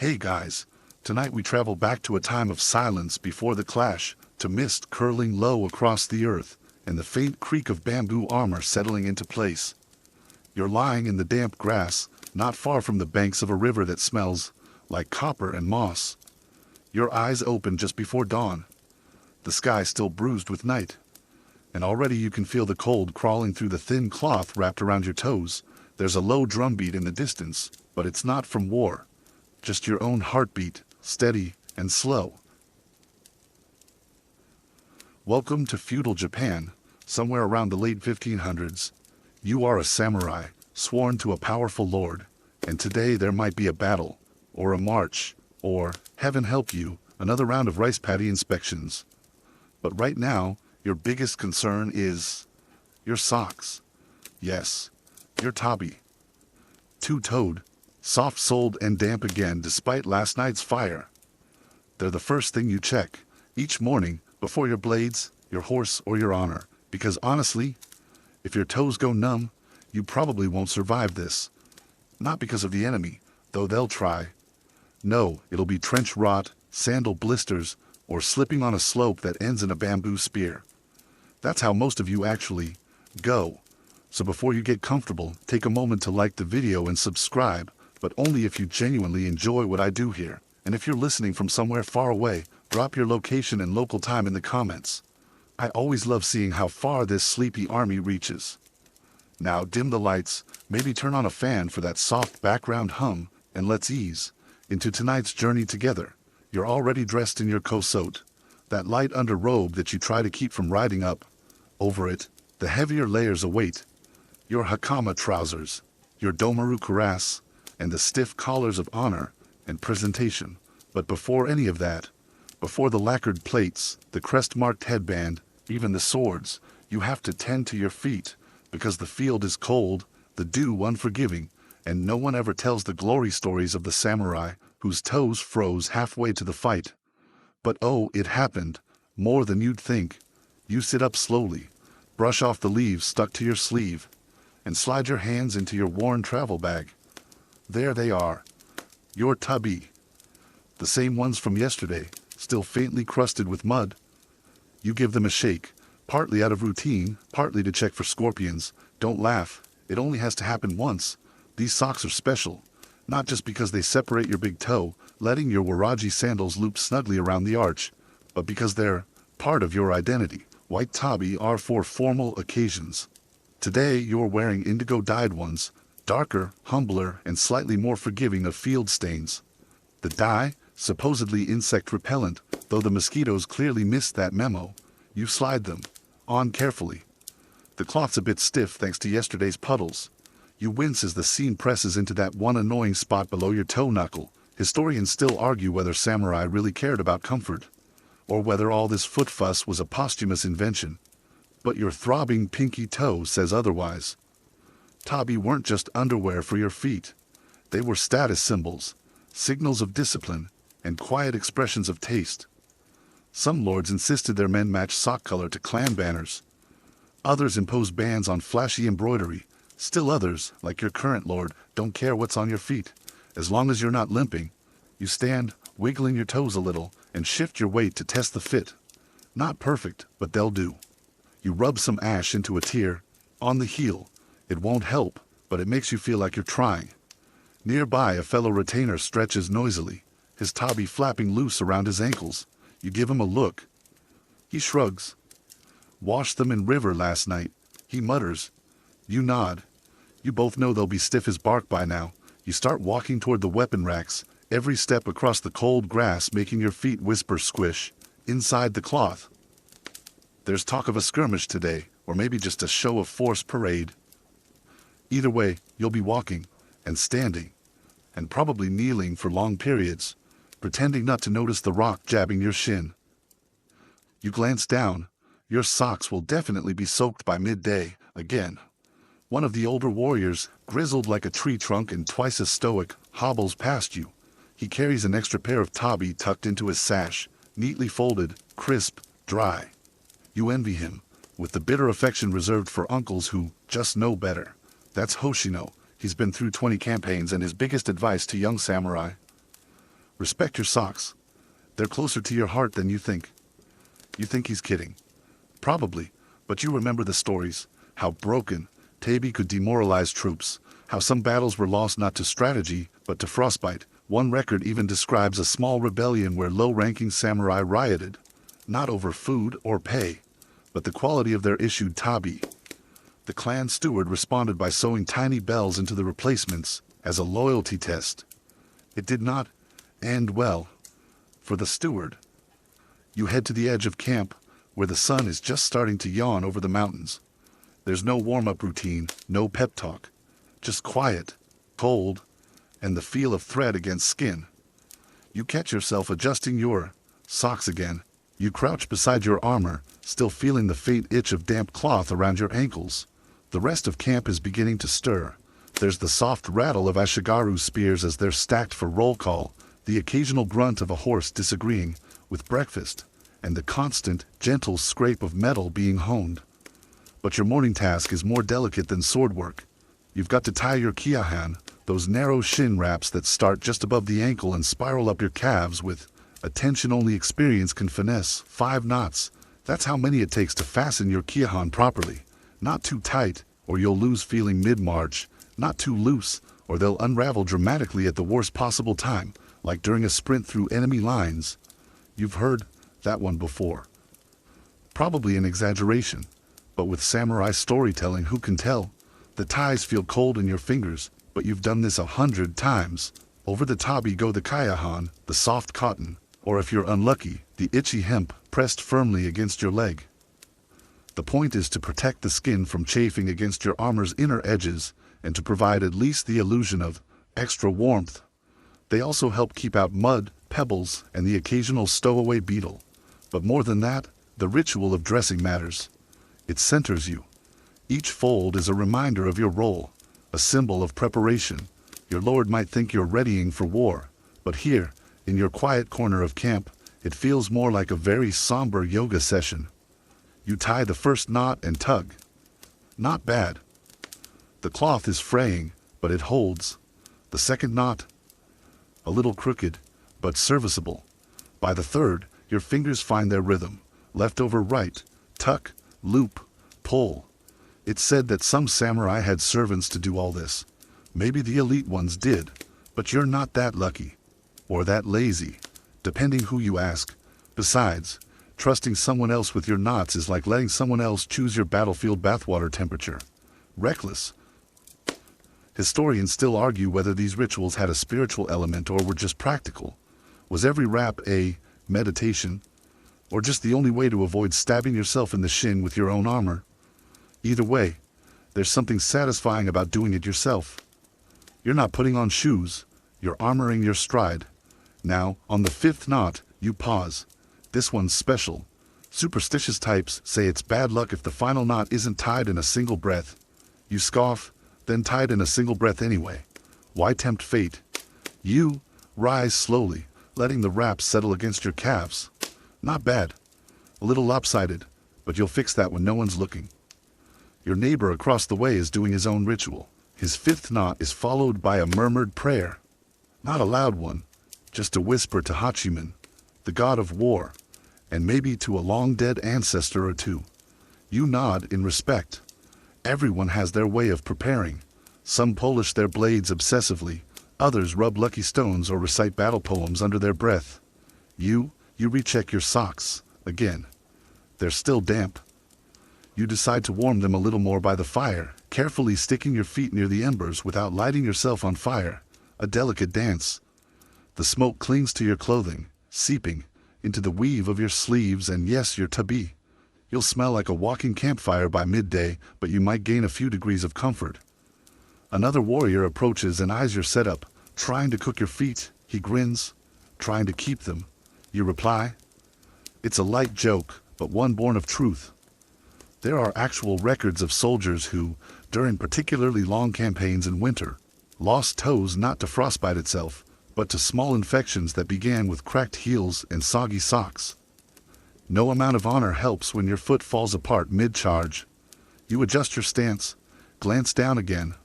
Hey guys, tonight we travel back to a time of silence before the clash, to mist curling low across the earth, and the faint creak of bamboo armor settling into place. You're lying in the damp grass, not far from the banks of a river that smells like copper and moss. Your eyes open just before dawn, the sky still bruised with night, and already you can feel the cold crawling through the thin cloth wrapped around your toes. There's a low drumbeat in the distance, but it's not from war. Just your own heartbeat, steady and slow. Welcome to feudal Japan, somewhere around the late 1500s. You are a samurai, sworn to a powerful lord, and today there might be a battle, or a march, or, heaven help you, another round of rice paddy inspections. But right now, your biggest concern is your socks. Yes, your tabi. Two-toed, soft-soled and damp again despite last night's fire. They're the first thing you check, each morning, before your blades, your horse, or your honor. Because honestly, if your toes go numb, you probably won't survive this. Not because of the enemy, though they'll try. No, it'll be trench rot, sandal blisters, or slipping on a slope that ends in a bamboo spear. That's how most of you actually go. So before you get comfortable, take a moment to like the video and subscribe, but only if you genuinely enjoy what I do here. And if you're listening from somewhere far away, drop your location and local time in the comments. I always love seeing how far this sleepy army reaches. Now dim the lights, maybe turn on a fan for that soft background hum, and let's ease into tonight's journey together. You're already dressed in your kosot, that light underrobe that you try to keep from riding up. Over it, the heavier layers await. Your hakama trousers, your domaru cuirass, and the stiff collars of honor and presentation. But before any of that, before the lacquered plates, the crest-marked headband, even the swords, you have to tend to your feet, because the field is cold, the dew unforgiving, and no one ever tells the glory stories of the samurai whose toes froze halfway to the fight. But oh, it happened, more than you'd think. You sit up slowly, brush off the leaves stuck to your sleeve, and slide your hands into your worn travel bag. There they are, your tabi. The same ones from yesterday, still faintly crusted with mud. You give them a shake, partly out of routine, partly to check for scorpions. Don't laugh, it only has to happen once. These socks are special, not just because they separate your big toe, letting your waraji sandals loop snugly around the arch, but because they're part of your identity. White tabi are for formal occasions. Today you're wearing indigo-dyed ones, darker, humbler, and slightly more forgiving of field stains. The dye, supposedly insect repellent, though the mosquitoes clearly missed that memo. You slide them on carefully. The cloth's a bit stiff thanks to yesterday's puddles. You wince as the seam presses into that one annoying spot below your toe knuckle. Historians still argue whether samurai really cared about comfort, or whether all this foot fuss was a posthumous invention. But your throbbing pinky toe says otherwise. Tabi weren't just underwear for your feet. They were status symbols, signals of discipline, and quiet expressions of taste. Some lords insisted their men match sock color to clan banners. Others imposed bans on flashy embroidery. Still others, like your current lord, don't care what's on your feet. As long as you're not limping, you stand, wiggling your toes a little, and shift your weight to test the fit. Not perfect, but they'll do. You rub some ash into a tear, on the heel. It won't help, but it makes you feel like you're trying. Nearby, a fellow retainer stretches noisily, his tabi flapping loose around his ankles. You give him a look. He shrugs. Washed them in river last night, he mutters. You nod. You both know they'll be stiff as bark by now. You start walking toward the weapon racks, every step across the cold grass making your feet whisper squish. Inside the cloth, there's talk of a skirmish today, or maybe just a show of force parade. Either way, you'll be walking, and standing, and probably kneeling for long periods, pretending not to notice the rock jabbing your shin. You glance down. Your socks will definitely be soaked by midday, again. One of the older warriors, grizzled like a tree trunk and twice as stoic, hobbles past you. He carries an extra pair of tabi tucked into his sash, neatly folded, crisp, dry. You envy him, with the bitter affection reserved for uncles who just know better. That's Hoshino. He's been through 20 campaigns, and his biggest advice to young samurai: Respect your socks. They're closer to your heart than you think. You think he's kidding. Probably, but you remember the stories, how broken Tabi could demoralize troops, how some battles were lost not to strategy, but to frostbite. One record even describes a small rebellion where low-ranking samurai rioted, not over food or pay, but the quality of their issued tabi. The clan steward responded by sewing tiny bells into the replacements as a loyalty test. It did not end well for the steward. You head to the edge of camp, where the sun is just starting to yawn over the mountains. There's no warm-up routine, no pep talk, just quiet, cold, and the feel of thread against skin. You catch yourself adjusting your socks again. You crouch beside your armor, still feeling the faint itch of damp cloth around your ankles. The rest of camp is beginning to stir. There's the soft rattle of Ashigaru spears as they're stacked for roll call, the occasional grunt of a horse disagreeing with breakfast, and the constant, gentle scrape of metal being honed. But your morning task is more delicate than sword work. You've got to tie your kiahan, those narrow shin wraps that start just above the ankle and spiral up your calves with a tension only experience can finesse. 5 knots. That's how many it takes to fasten your kiahan properly. Not too tight, or you'll lose feeling mid-march. Not too loose, or they'll unravel dramatically at the worst possible time, like during a sprint through enemy lines. You've heard that one before. Probably an exaggeration, but with samurai storytelling, who can tell? The ties feel cold in your fingers, but you've done this 100 times. Over the tabi go the kiahan, the soft cotton, or if you're unlucky, the itchy hemp pressed firmly against your leg. The point is to protect the skin from chafing against your armor's inner edges and to provide at least the illusion of extra warmth. They also help keep out mud, pebbles, and the occasional stowaway beetle. But more than that, the ritual of dressing matters. It centers you. Each fold is a reminder of your role, a symbol of preparation. Your lord might think you're readying for war, but here, in your quiet corner of camp, it feels more like a very somber yoga session. You tie the first knot and tug. Not bad. The cloth is fraying, but it holds. The second knot, a little crooked, but serviceable. By the third, your fingers find their rhythm. Left over right, tuck, loop, pull. It's said that some samurai had servants to do all this. Maybe the elite ones did, but you're not that lucky. Or that lazy, depending who you ask. Besides, trusting someone else with your knots is like letting someone else choose your battlefield bathwater temperature. Reckless. Historians still argue whether these rituals had a spiritual element or were just practical. Was every wrap a meditation, or just the only way to avoid stabbing yourself in the shin with your own armor? Either way, there's something satisfying about doing it yourself. You're not putting on shoes, you're armoring your stride. Now, on the 5th knot, you pause. This one's special. Superstitious types say it's bad luck if the final knot isn't tied in a single breath. You scoff, then tied in a single breath anyway. Why tempt fate? You rise slowly, letting the wraps settle against your calves. Not bad. A little lopsided, but you'll fix that when no one's looking. Your neighbor across the way is doing his own ritual. His 5th knot is followed by a murmured prayer. Not a loud one, just a whisper to Hachiman, the god of war, and maybe to a long-dead ancestor or two. You nod in respect. Everyone has their way of preparing. Some polish their blades obsessively, others rub lucky stones or recite battle poems under their breath. You recheck your socks, again. They're still damp. You decide to warm them a little more by the fire, carefully sticking your feet near the embers without lighting yourself on fire. A delicate dance. The smoke clings to your clothing, seeping into the weave of your sleeves and yes, your tabi. You'll smell like a walking campfire by midday, but you might gain a few degrees of comfort. Another warrior approaches and eyes your setup, trying to cook your feet. He grins, trying to keep them. You reply. It's a light joke, but one born of truth. There are actual records of soldiers who, during particularly long campaigns in winter, lost toes not to frostbite itself, but to small infections that began with cracked heels and soggy socks. No amount of honor helps when your foot falls apart mid-charge. You adjust your stance, glance down again.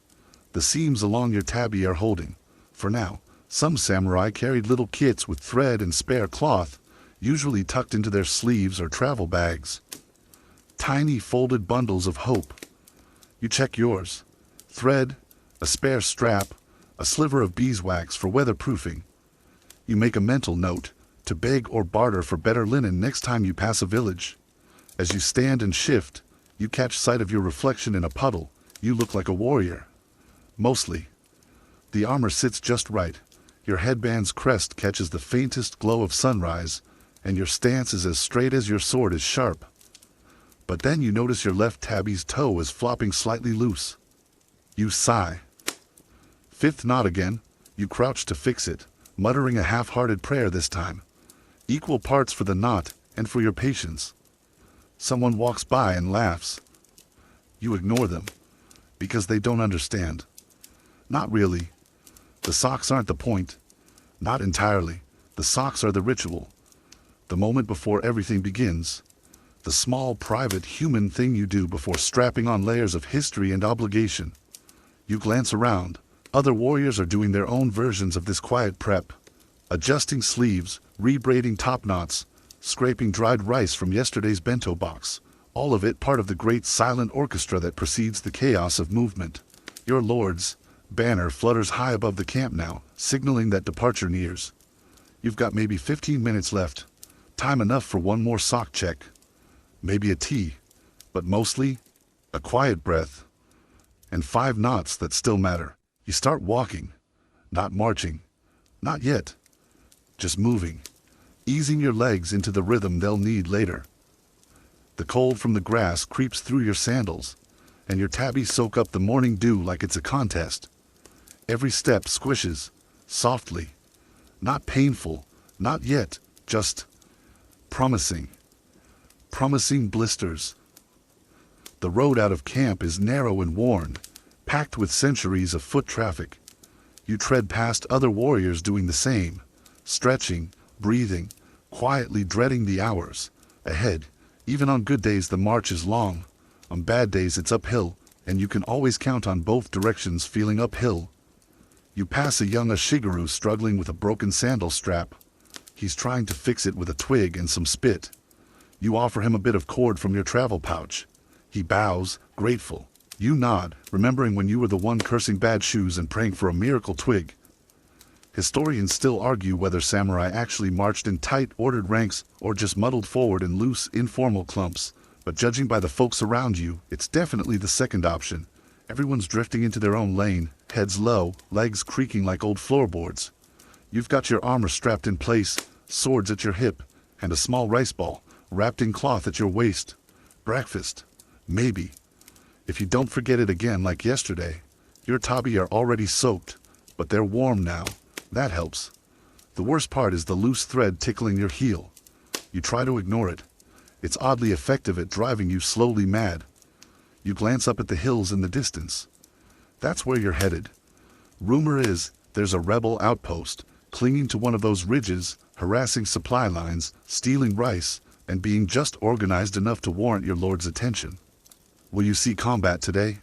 The seams along your tabi are holding, for now, Some samurai carried little kits with thread and spare cloth, usually tucked into their sleeves or travel bags. Tiny folded bundles of hope. You check yours. Thread, a spare strap, a sliver of beeswax for weatherproofing. You make a mental note to beg or barter for better linen next time you pass a village. As you stand and shift, you catch sight of your reflection in a puddle. You look like a warrior. Mostly. The armor sits just right. Your headband's crest catches the faintest glow of sunrise, and your stance is as straight as your sword is sharp. But then you notice your left tabby's toe is flopping slightly loose. You sigh. Fifth knot again. You crouch to fix it, muttering a half-hearted prayer this time. Equal parts for the knot and for your patience. Someone walks by and laughs. You ignore them, because they don't understand. Not really. The socks aren't the point. Not entirely. The socks are the ritual. The moment before everything begins. The small, private, human thing you do before strapping on layers of history and obligation. You glance around. Other warriors are doing their own versions of this quiet prep. Adjusting sleeves, rebraiding top knots, scraping dried rice from yesterday's bento box. All of it part of the great silent orchestra that precedes the chaos of movement. Your lord's banner flutters high above the camp now, signaling that departure nears. You've got maybe 15 minutes left. Time enough for one more sock check. Maybe a tea, but mostly a quiet breath. And 5 knots that still matter. You start walking, not marching, not yet, just moving, easing your legs into the rhythm they'll need later. The cold from the grass creeps through your sandals, and your tabbies soak up the morning dew like it's a contest. Every step squishes, softly, not painful, not yet, just promising. Promising blisters. The road out of camp is narrow and worn, packed with centuries of foot traffic. You tread past other warriors doing the same, stretching, breathing, quietly dreading the hours ahead. Even on good days the march is long. On bad days it's uphill, and you can always count on both directions feeling uphill. You pass a young Ashigaru struggling with a broken sandal strap. He's trying to fix it with a twig and some spit. You offer him a bit of cord from your travel pouch. He bows, grateful. You nod, remembering when you were the one cursing bad shoes and praying for a miracle twig. Historians still argue whether samurai actually marched in tight, ordered ranks or just muddled forward in loose, informal clumps. But judging by the folks around you, it's definitely the second option. Everyone's drifting into their own lane, heads low, legs creaking like old floorboards. You've got your armor strapped in place, swords at your hip, and a small rice ball wrapped in cloth at your waist. Breakfast. Maybe. If you don't forget it again like yesterday. Your tabi are already soaked, but they're warm now. That helps. The worst part is the loose thread tickling your heel. You try to ignore it. It's oddly effective at driving you slowly mad. You glance up at the hills in the distance. That's where you're headed. Rumor is, there's a rebel outpost, clinging to one of those ridges, harassing supply lines, stealing rice, and being just organized enough to warrant your lord's attention. Will you see combat today?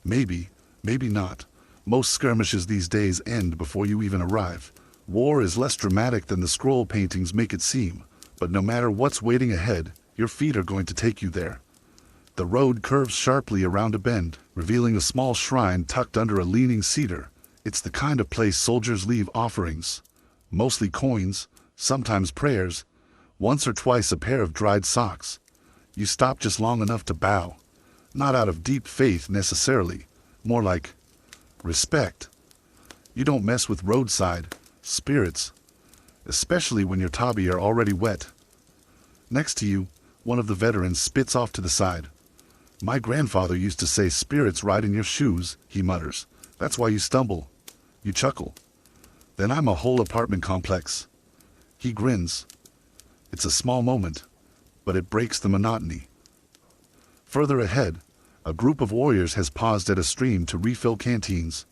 Maybe, maybe not. Most skirmishes these days end before you even arrive. War is less dramatic than the scroll paintings make it seem, but no matter what's waiting ahead, your feet are going to take you there. The road curves sharply around a bend, revealing a small shrine tucked under a leaning cedar. It's the kind of place soldiers leave offerings. Mostly coins, sometimes prayers, once or twice a pair of dried socks. You stop just long enough to bow. Not out of deep faith necessarily, more like respect. You don't mess with roadside spirits, especially when your tabi are already wet. Next to you, one of the veterans spits off to the side. My grandfather used to say spirits ride in your shoes, he mutters. That's why you stumble. You chuckle. Then I'm a whole apartment complex. He grins. It's a small moment, but it breaks the monotony. Further ahead, a group of warriors has paused at a stream to refill canteens.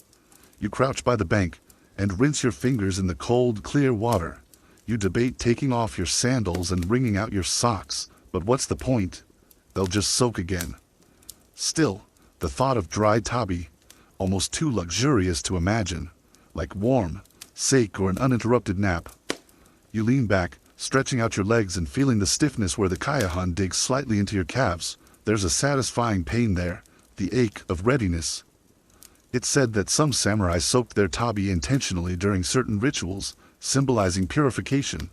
You crouch by the bank and rinse your fingers in the cold, clear water. You debate taking off your sandals and wringing out your socks, but what's the point? They'll just soak again. Still, the thought of dry tabi, almost too luxurious to imagine, like warm, sake or an uninterrupted nap. You lean back, stretching out your legs and feeling the stiffness where the kaihan digs slightly into your calves. There's a satisfying pain there, the ache of readiness. It's said that some samurai soaked their tabi intentionally during certain rituals, symbolizing purification.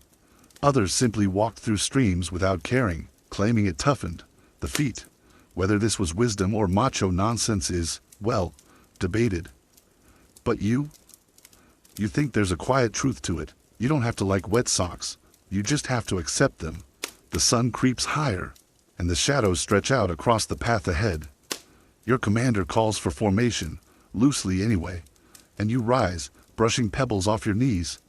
Others simply walked through streams without caring, claiming it toughened the feet. Whether this was wisdom or macho nonsense is, well, debated. But you think there's a quiet truth to it. You don't have to like wet socks. You just have to accept them. The sun creeps higher, and the shadows stretch out across the path ahead. Your commander calls for formation, loosely anyway, and you rise, brushing pebbles off your knees.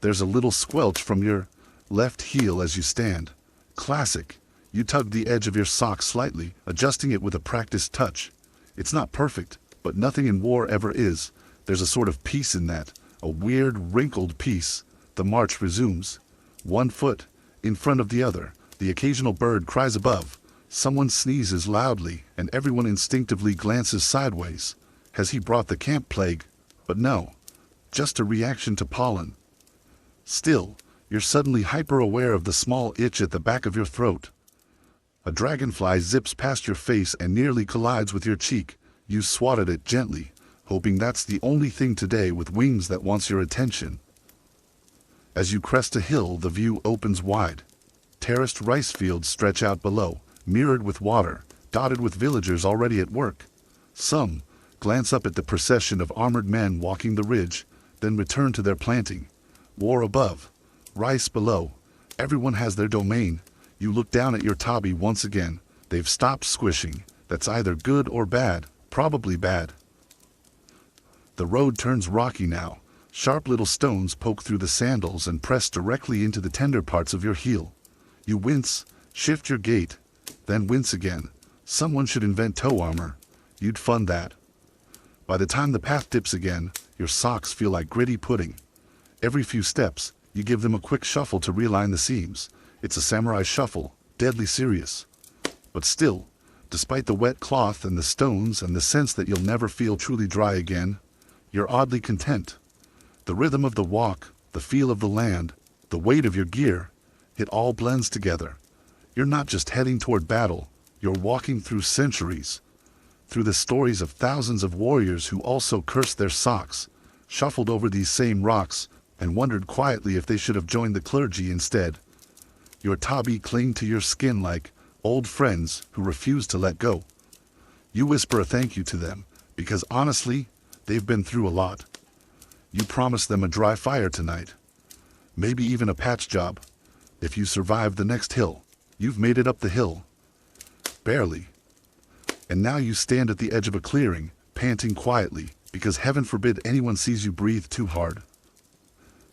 There's a little squelch from your left heel as you stand. Classic. You tug the edge of your sock slightly, adjusting it with a practiced touch. It's not perfect, but nothing in war ever is. There's a sort of peace in that, a weird, wrinkled peace. The march resumes. One foot in front of the other. The occasional bird cries above. Someone sneezes loudly, and everyone instinctively glances sideways. Has he brought the camp plague? But no. Just a reaction to pollen. Still, you're suddenly hyper-aware of the small itch at the back of your throat. A dragonfly zips past your face and nearly collides with your cheek. You swat at it gently, hoping that's the only thing today with wings that wants your attention. As you crest a hill, the view opens wide. Terraced rice fields stretch out below, mirrored with water, dotted with villagers already at work. Some glance up at the procession of armored men walking the ridge, then return to their planting. War above, rice below. Everyone has their domain. You look down at your tabi once again. They've stopped squishing. That's either good or bad, probably bad. The road turns rocky now. Sharp little stones poke through the sandals and press directly into the tender parts of your heel. You wince, shift your gait, then wince again. Someone should invent toe armor. You'd fund that. By the time the path dips again, your socks feel like gritty pudding. Every few steps, you give them a quick shuffle to realign the seams. It's a samurai shuffle, deadly serious. But still, despite the wet cloth and the stones and the sense that you'll never feel truly dry again, you're oddly content. The rhythm of the walk, the feel of the land, the weight of your gear, it all blends together. You're not just heading toward battle, you're walking through centuries. Through the stories of thousands of warriors who also cursed their socks, shuffled over these same rocks, and wondered quietly if they should have joined the clergy instead. Your tabi cling to your skin like old friends who refuse to let go. You whisper a thank you to them, because honestly, they've been through a lot. You promise them a dry fire tonight. Maybe even a patch job. If you survive the next hill, you've made it up the hill. Barely. And now you stand at the edge of a clearing, panting quietly, because heaven forbid anyone sees you breathe too hard.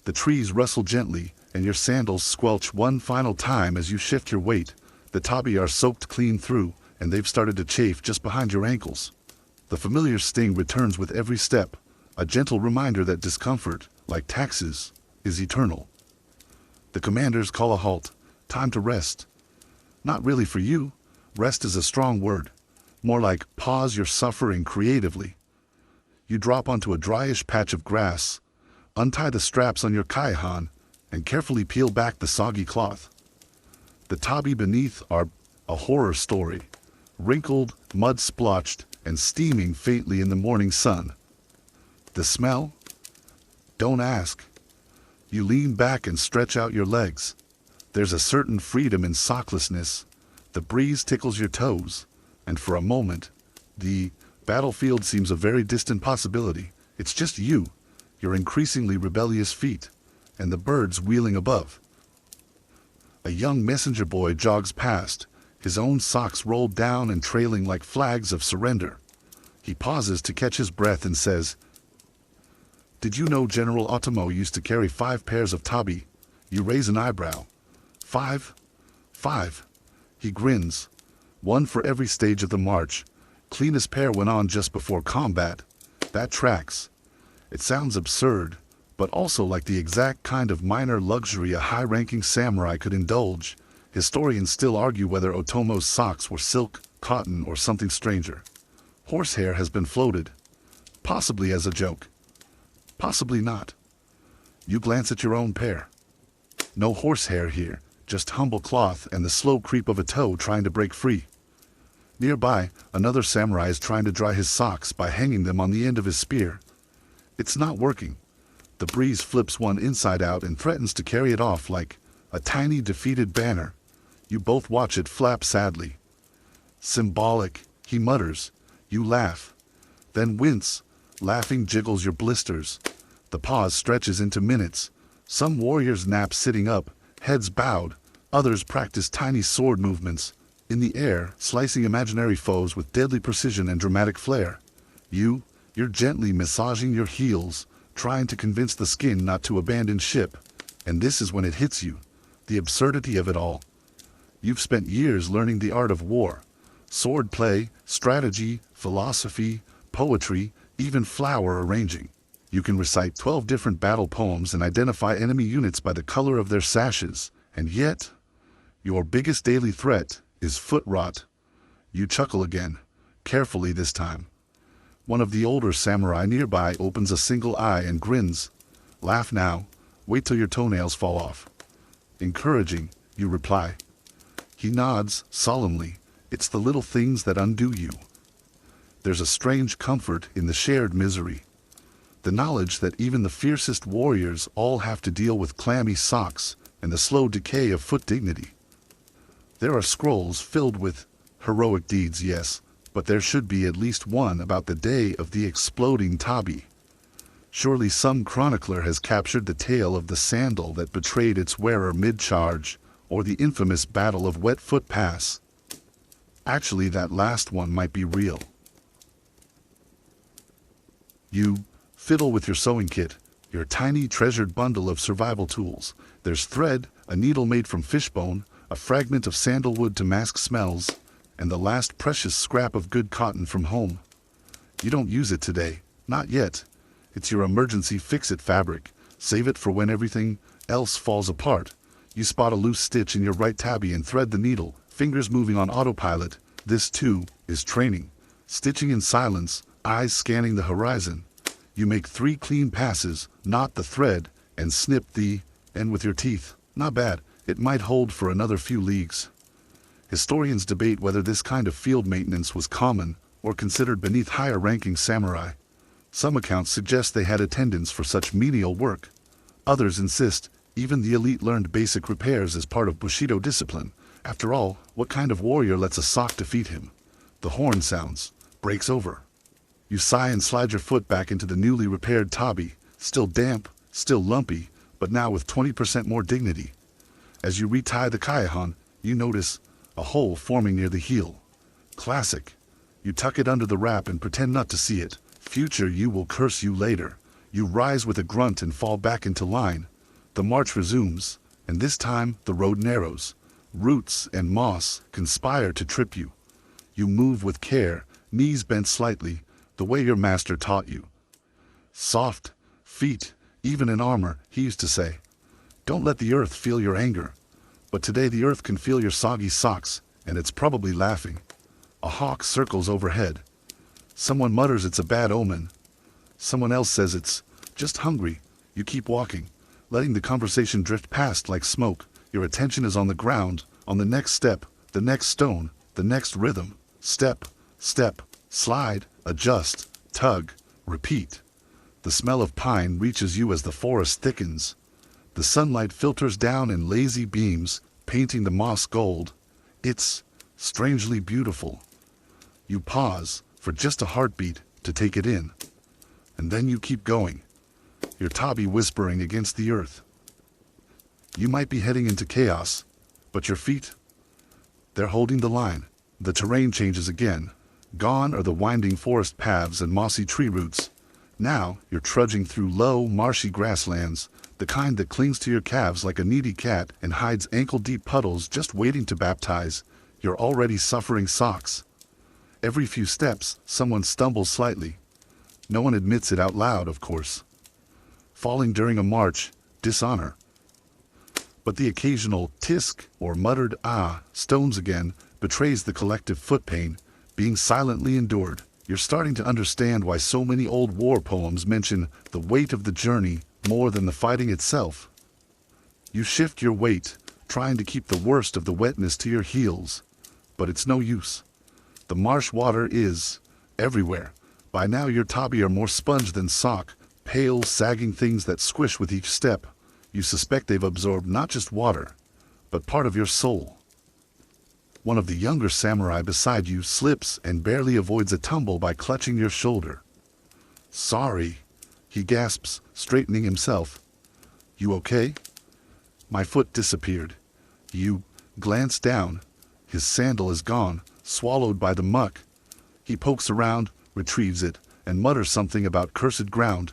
The trees rustle gently, and your sandals squelch one final time as you shift your weight. The tabi are soaked clean through, and they've started to chafe just behind your ankles. The familiar sting returns with every step, a gentle reminder that discomfort, like taxes, is eternal. The commanders call a halt, time to rest. Not really for you. Rest is a strong word. More like pause your suffering creatively. You drop onto a dryish patch of grass, untie the straps on your kaihan, and carefully peel back the soggy cloth. The tabi beneath are a horror story, wrinkled, mud-splotched, and steaming faintly in the morning sun. The smell? Don't ask. You lean back and stretch out your legs. There's a certain freedom in socklessness. The breeze tickles your toes, and for a moment, the battlefield seems a very distant possibility. It's just you, your increasingly rebellious feet, and the birds wheeling above. A young messenger boy jogs past, his own socks rolled down and trailing like flags of surrender. He pauses to catch his breath and says, "Did you know General Otomo used to carry 5 pairs of tabi?" You raise an eyebrow. 5? 5. He grins. 1 for every stage of the march. Cleanest pair went on just before combat. That tracks. It sounds absurd, but also like the exact kind of minor luxury a high-ranking samurai could indulge. Historians still argue whether Otomo's socks were silk, cotton, or something stranger. Horsehair has been floated, possibly as a joke, possibly not. You glance at your own pair. No horsehair here, just humble cloth and the slow creep of a toe trying to break free. Nearby, another samurai is trying to dry his socks by hanging them on the end of his spear. It's not working. The breeze flips one inside out and threatens to carry it off like a tiny defeated banner. You both watch it flap sadly. Symbolic, he mutters. You laugh. Then wince. Laughing jiggles your blisters. The pause stretches into minutes. Some warriors nap sitting up, heads bowed. Others practice tiny sword movements, in the air, slicing imaginary foes with deadly precision and dramatic flair. You're gently massaging your heels, trying to convince the skin not to abandon ship. And this is when it hits you, the absurdity of it all. You've spent years learning the art of war. Sword play, strategy, philosophy, poetry, even flower arranging. You can recite 12 different battle poems and identify enemy units by the color of their sashes. And yet, your biggest daily threat is foot rot. You chuckle again, carefully this time. One of the older samurai nearby opens a single eye and grins. Laugh now, wait till your toenails fall off. Encouraging, you reply. He nods solemnly. It's the little things that undo you. There's a strange comfort in the shared misery. The knowledge that even the fiercest warriors all have to deal with clammy socks and the slow decay of foot dignity. There are scrolls filled with heroic deeds, yes, but there should be at least one about the day of the exploding tabi. Surely some chronicler has captured the tale of the sandal that betrayed its wearer mid-charge, or the infamous Battle of Wet Foot Pass. Actually, that last one might be real. You fiddle with your sewing kit, your tiny treasured bundle of survival tools. There's thread, a needle made from fishbone, a fragment of sandalwood to mask smells, and the last precious scrap of good cotton from home. You don't use it today, not yet. It's your emergency fix-it fabric. Save it for when everything else falls apart. You spot a loose stitch in your right tabby and thread the needle, fingers moving on autopilot. This, too, is training. Stitching in silence, eyes scanning the horizon. You make 3 clean passes, knot the thread, and snip the end with your teeth. Not bad. It might hold for another few leagues. Historians debate whether this kind of field maintenance was common or considered beneath higher-ranking samurai. Some accounts suggest they had attendants for such menial work. Others insist even the elite learned basic repairs as part of Bushido discipline. After all, what kind of warrior lets a sock defeat him? The horn sounds, breaks over. You sigh and slide your foot back into the newly repaired tabi, still damp, still lumpy, but now with 20% more dignity. As you retie the kaihan, you notice a hole forming near the heel. Classic. You tuck it under the wrap and pretend not to see it. Future you will curse you later. You rise with a grunt and fall back into line. The march resumes, and this time the road narrows. Roots and moss conspire to trip you. You move with care, knees bent slightly, the way your master taught you. Soft feet, even in armor, he used to say. Don't let the earth feel your anger. But today the earth can feel your soggy socks, and it's probably laughing. A hawk circles overhead. Someone mutters it's a bad omen. Someone else says it's just hungry. You keep walking, letting the conversation drift past like smoke. Your attention is on the ground, on the next step, the next stone, the next rhythm. Step, step, slide, adjust, tug, repeat. The smell of pine reaches you as the forest thickens. The sunlight filters down in lazy beams, painting the moss gold. It's strangely beautiful. You pause, for just a heartbeat, to take it in. And then you keep going, your tabi whispering against the earth. You might be heading into chaos, but your feet, they're holding the line. The terrain changes again. Gone are the winding forest paths and mossy tree roots. Now you're trudging through low, marshy grasslands, the kind that clings to your calves like a needy cat and hides ankle-deep puddles just waiting to baptize your already suffering socks. Every few steps, someone stumbles slightly. No one admits it out loud, of course. Falling during a march, dishonor. But the occasional tisk or muttered stones again betrays the collective foot pain, being silently endured. You're starting to understand why so many old war poems mention the weight of the journey more than the fighting itself. You shift your weight, trying to keep the worst of the wetness to your heels, but it's no use. The marsh water is everywhere. By now your tabi are more sponge than sock, pale, sagging things that squish with each step. You suspect they've absorbed not just water, but part of your soul. One of the younger samurai beside you slips and barely avoids a tumble by clutching your shoulder. "Sorry," he gasps, straightening himself. "You okay?" My foot disappeared. You glance down. His sandal is gone, swallowed by the muck. He pokes around, retrieves it, and mutters something about cursed ground.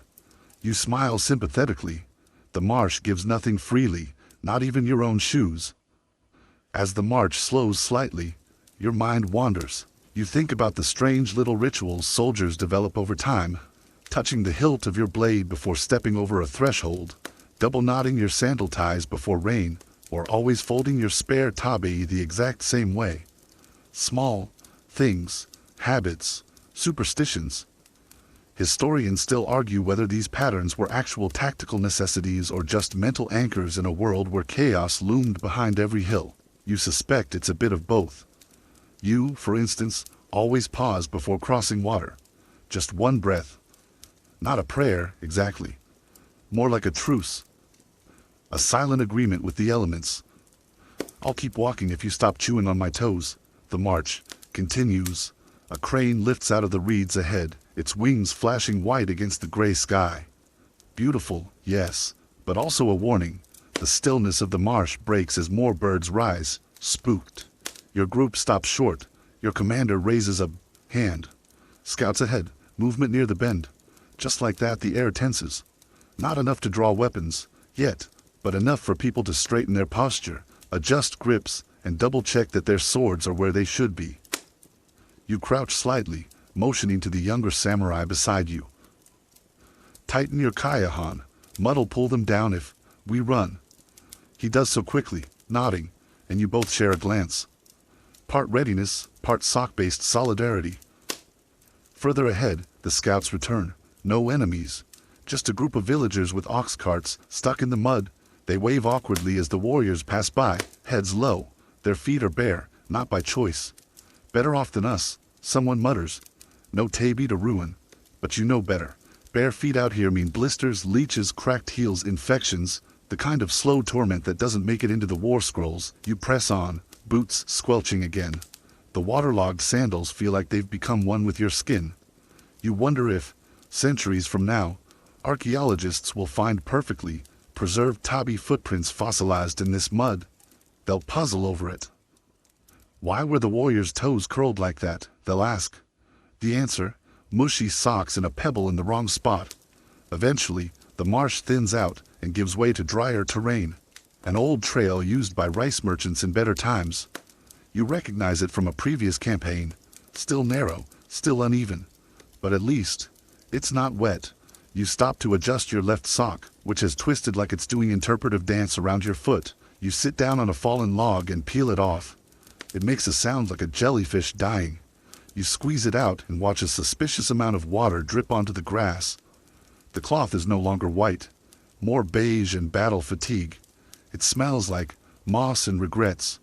You smile sympathetically. The marsh gives nothing freely, not even your own shoes. As the march slows slightly, your mind wanders. You think about the strange little rituals soldiers develop over time, touching the hilt of your blade before stepping over a threshold, double knotting your sandal ties before rain, or always folding your spare tabi the exact same way. Small things, habits, superstitions. Historians still argue whether these patterns were actual tactical necessities or just mental anchors in a world where chaos loomed behind every hill. You suspect it's a bit of both. You, for instance, always pause before crossing water. Just one breath. Not a prayer, exactly. More like a truce. A silent agreement with the elements. "I'll keep walking if you stop chewing on my toes." The march continues. A crane lifts out of the reeds ahead, its wings flashing white against the gray sky. Beautiful, yes, but also a warning. The stillness of the marsh breaks as more birds rise, spooked. Your group stops short. Your commander raises a hand. "Scouts ahead, movement near the bend." Just like that, the air tenses. Not enough to draw weapons, yet, but enough for people to straighten their posture, adjust grips, and double-check that their swords are where they should be. You crouch slightly, motioning to the younger samurai beside you. "Tighten your kaya-han. Mud'll pull them down if we run." He does so quickly, nodding, and you both share a glance. Part readiness, part sock-based solidarity. Further ahead, the scouts return. No enemies. Just a group of villagers with ox carts stuck in the mud. They wave awkwardly as the warriors pass by, heads low. Their feet are bare, not by choice. "Better off than us," someone mutters. No tabi to ruin. But you know better. Bare feet out here mean blisters, leeches, cracked heels, infections, the kind of slow torment that doesn't make it into the war scrolls. You press on, boots squelching again. The waterlogged sandals feel like they've become one with your skin. You wonder if, centuries from now, archaeologists will find perfectly preserved tabi footprints fossilized in this mud. They'll puzzle over it. Why were the warriors' toes curled like that? They'll ask. The answer, mushy socks and a pebble in the wrong spot. Eventually, the marsh thins out and gives way to drier terrain. An old trail used by rice merchants in better times. You recognize it from a previous campaign. Still narrow, still uneven. But at least, it's not wet. You stop to adjust your left sock, which has twisted like it's doing interpretive dance around your foot. You sit down on a fallen log and peel it off. It makes a sound like a jellyfish dying. You squeeze it out and watch a suspicious amount of water drip onto the grass. The cloth is no longer white, more beige and battle fatigue. It smells like moss and regrets.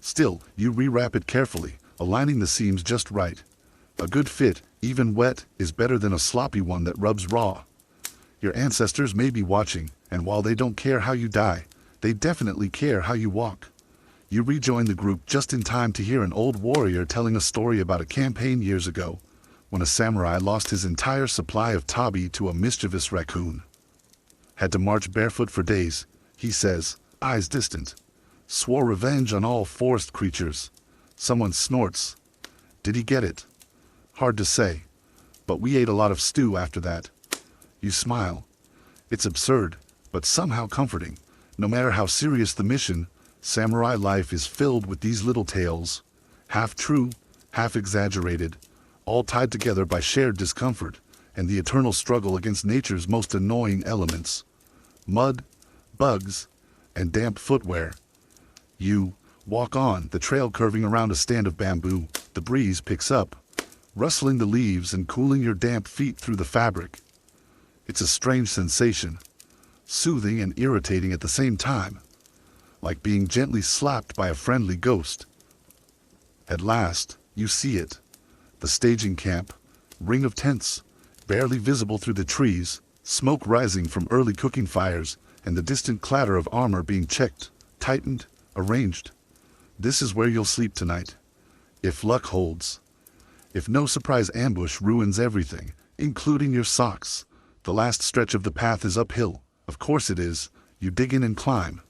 Still, you rewrap it carefully, aligning the seams just right. A good fit, even wet, is better than a sloppy one that rubs raw. Your ancestors may be watching, and while they don't care how you die, they definitely care how you walk. You rejoin the group just in time to hear an old warrior telling a story about a campaign years ago, when a samurai lost his entire supply of tabi to a mischievous raccoon. Had to march barefoot for days, he says, eyes distant. Swore revenge on all forest creatures. Someone snorts. Did he get it? Hard to say. But we ate a lot of stew after that. You smile. It's absurd, but somehow comforting. No matter how serious the mission, samurai life is filled with these little tales. Half true, half exaggerated, all tied together by shared discomfort and the eternal struggle against nature's most annoying elements. Mud, bugs, and damp footwear. You walk on, the trail curving around a stand of bamboo. The breeze picks up, rustling the leaves and cooling your damp feet through the fabric. It's a strange sensation. soothing and irritating at the same time, like being gently slapped by a friendly ghost. At last, you see it. The staging camp, ring of tents, barely visible through the trees, smoke rising from early cooking fires, and the distant clatter of armor being checked, tightened, arranged. This is where you'll sleep tonight, if luck holds. If no surprise ambush ruins everything, including your socks. The last stretch of the path is uphill. Of course it is. You dig in and climb.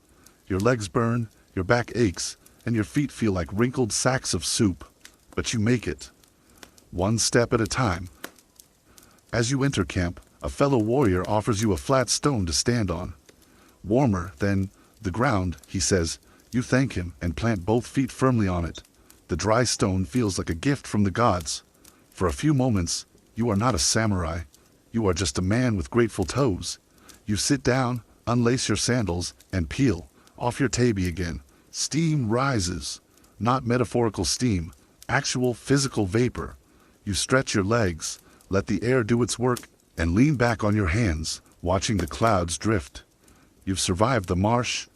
Your legs burn, your back aches, and your feet feel like wrinkled sacks of soup. But you make it. One step at a time. As you enter camp, a fellow warrior offers you a flat stone to stand on. Warmer than the ground, he says. You thank him and plant both feet firmly on it. The dry stone feels like a gift from the gods. For a few moments, you are not a samurai. You are just a man with grateful toes. You sit down, unlace your sandals, and peel off your tabi again. Steam rises. Not metaphorical steam, actual physical vapor. You stretch your legs, let the air do its work, and lean back on your hands, watching the clouds drift. You've survived the march,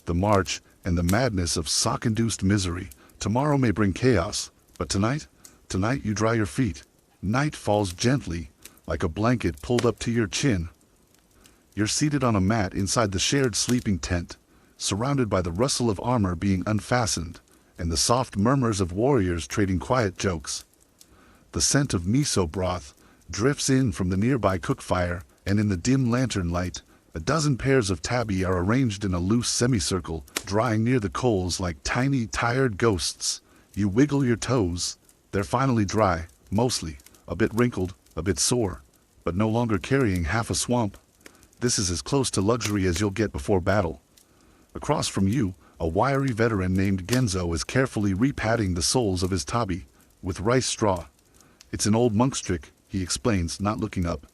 and the madness of sock-induced misery. Tomorrow may bring chaos, but tonight you dry your feet. Night falls gently, like a blanket pulled up to your chin. You're seated on a mat inside the shared sleeping tent, surrounded by the rustle of armor being unfastened, and the soft murmurs of warriors trading quiet jokes. The scent of miso broth drifts in from the nearby cook fire, and in the dim lantern light, a dozen pairs of tabi are arranged in a loose semicircle, drying near the coals like tiny, tired ghosts. You wiggle your toes. They're finally dry, mostly, a bit wrinkled, a bit sore, but no longer carrying half a swamp. This is as close to luxury as you'll get before battle. Across from you, a wiry veteran named Genzo is carefully repadding the soles of his tabi with rice straw. It's an old monk's trick, he explains, not looking up.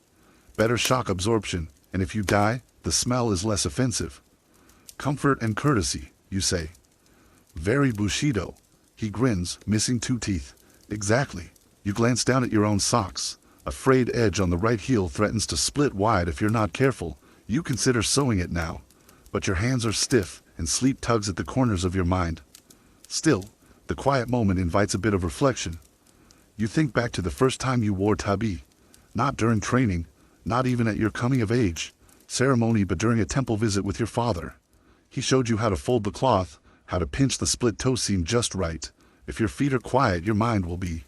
Better shock absorption, and if you die, the smell is less offensive. Comfort and courtesy, you say. Very Bushido. He grins, missing 2 teeth. Exactly. You glance down at your own socks. A frayed edge on the right heel threatens to split wide if you're not careful. You consider sewing it now, but your hands are stiff and sleep tugs at the corners of your mind. Still, the quiet moment invites a bit of reflection. You think back to the first time you wore tabi. Not during training, not even at your coming of age ceremony, but during a temple visit with your father. He showed you how to fold the cloth, how to pinch the split toe seam just right. If your feet are quiet, your mind will be,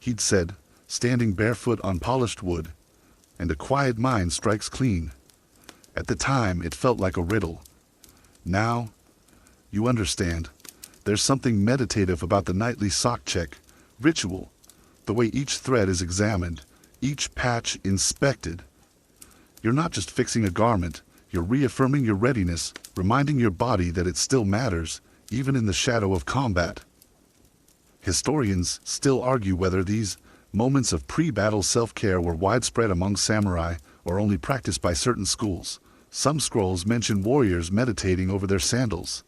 he'd said, standing barefoot on polished wood. And a quiet mind strikes clean. At the time, it felt like a riddle. Now, you understand. There's something meditative about the nightly sock check, ritual, the way each thread is examined, each patch inspected. You're not just fixing a garment, you're reaffirming your readiness, reminding your body that it still matters, even in the shadow of combat. Historians still argue whether these moments of pre-battle self-care were widespread among samurai or only practiced by certain schools. Some scrolls mention warriors meditating over their sandals.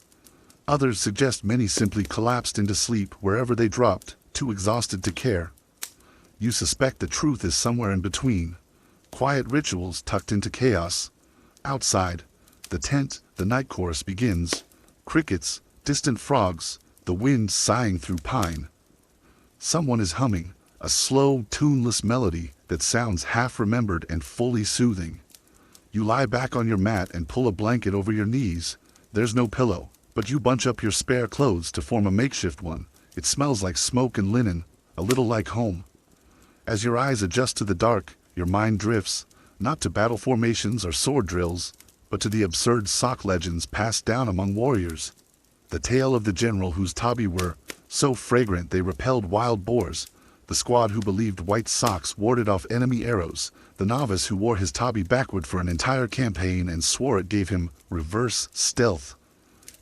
Others suggest many simply collapsed into sleep wherever they dropped, too exhausted to care. You suspect the truth is somewhere in between. Quiet rituals tucked into chaos. Outside, the tent, the night chorus begins. Crickets, distant frogs, the wind sighing through pine. Someone is humming, a slow, tuneless melody that sounds half-remembered and fully soothing. You lie back on your mat and pull a blanket over your knees. There's no pillow, but you bunch up your spare clothes to form a makeshift one. It smells like smoke and linen, a little like home. As your eyes adjust to the dark, your mind drifts, not to battle formations or sword drills, but to the absurd sock legends passed down among warriors. The tale of the general whose tabi were so fragrant they repelled wild boars, the squad who believed white socks warded off enemy arrows, the novice who wore his tabi backward for an entire campaign and swore it gave him reverse stealth.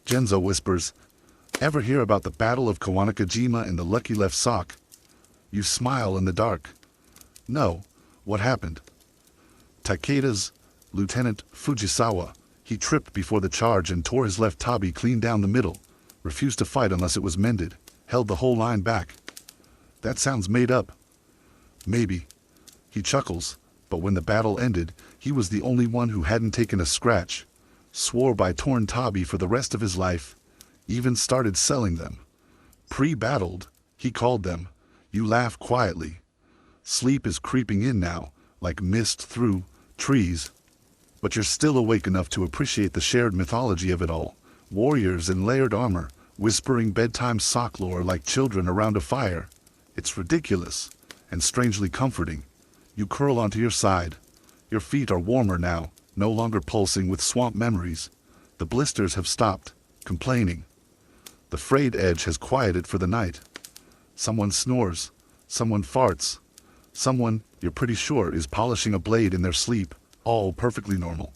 Genzo whispers, "Ever hear about the Battle of Kawanakajima and the lucky left sock?" You smile in the dark. No, what happened? Takeda's Lieutenant Fujisawa. He tripped before the charge and tore his left tabi clean down the middle, refused to fight unless it was mended, held the whole line back. That sounds made up. Maybe. He chuckles, but when the battle ended, he was the only one who hadn't taken a scratch. swore by torn tabi for the rest of his life, even started selling them. Pre-battled, he called them. You laugh quietly. Sleep is creeping in now, like mist through trees. But you're still awake enough to appreciate the shared mythology of it all. Warriors in layered armor, whispering bedtime sock lore like children around a fire. It's ridiculous, and strangely comforting. You curl onto your side. Your feet are warmer now, no longer pulsing with swamp memories. The blisters have stopped, complaining. The frayed edge has quieted for the night. Someone snores. Someone farts. Someone, you're pretty sure, is polishing a blade in their sleep, all perfectly normal.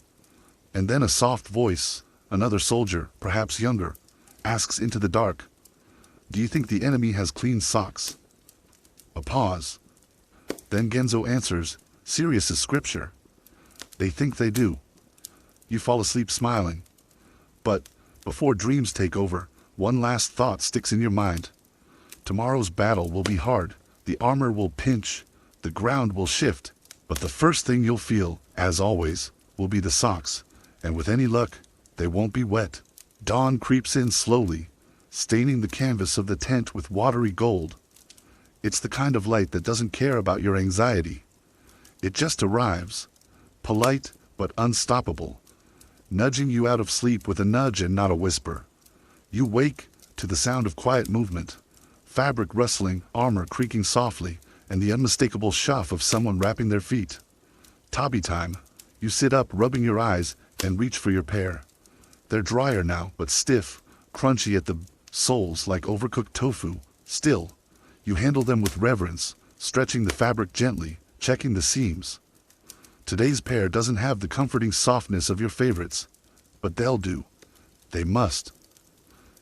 And then a soft voice, another soldier, perhaps younger, asks into the dark, "Do you think the enemy has clean socks?" A pause. Then Genzo answers, serious as scripture. "They think they do." You fall asleep smiling. But, before dreams take over, one last thought sticks in your mind. Tomorrow's battle will be hard, the armor will pinch, the ground will shift, but the first thing you'll feel, as always, will be the socks, and with any luck, they won't be wet. Dawn creeps in slowly, staining the canvas of the tent with watery gold. It's the kind of light that doesn't care about your anxiety. It just arrives, polite but unstoppable, nudging you out of sleep with a nudge and not a whisper. You wake to the sound of quiet movement, fabric rustling, armor creaking softly, and the unmistakable shuff of someone wrapping their feet. Tabi time. You sit up, rubbing your eyes, and reach for your pair. They're drier now, but stiff, crunchy at the soles like overcooked tofu. Still, you handle them with reverence, stretching the fabric gently, checking the seams. Today's pair doesn't have the comforting softness of your favorites, but they'll do. They must.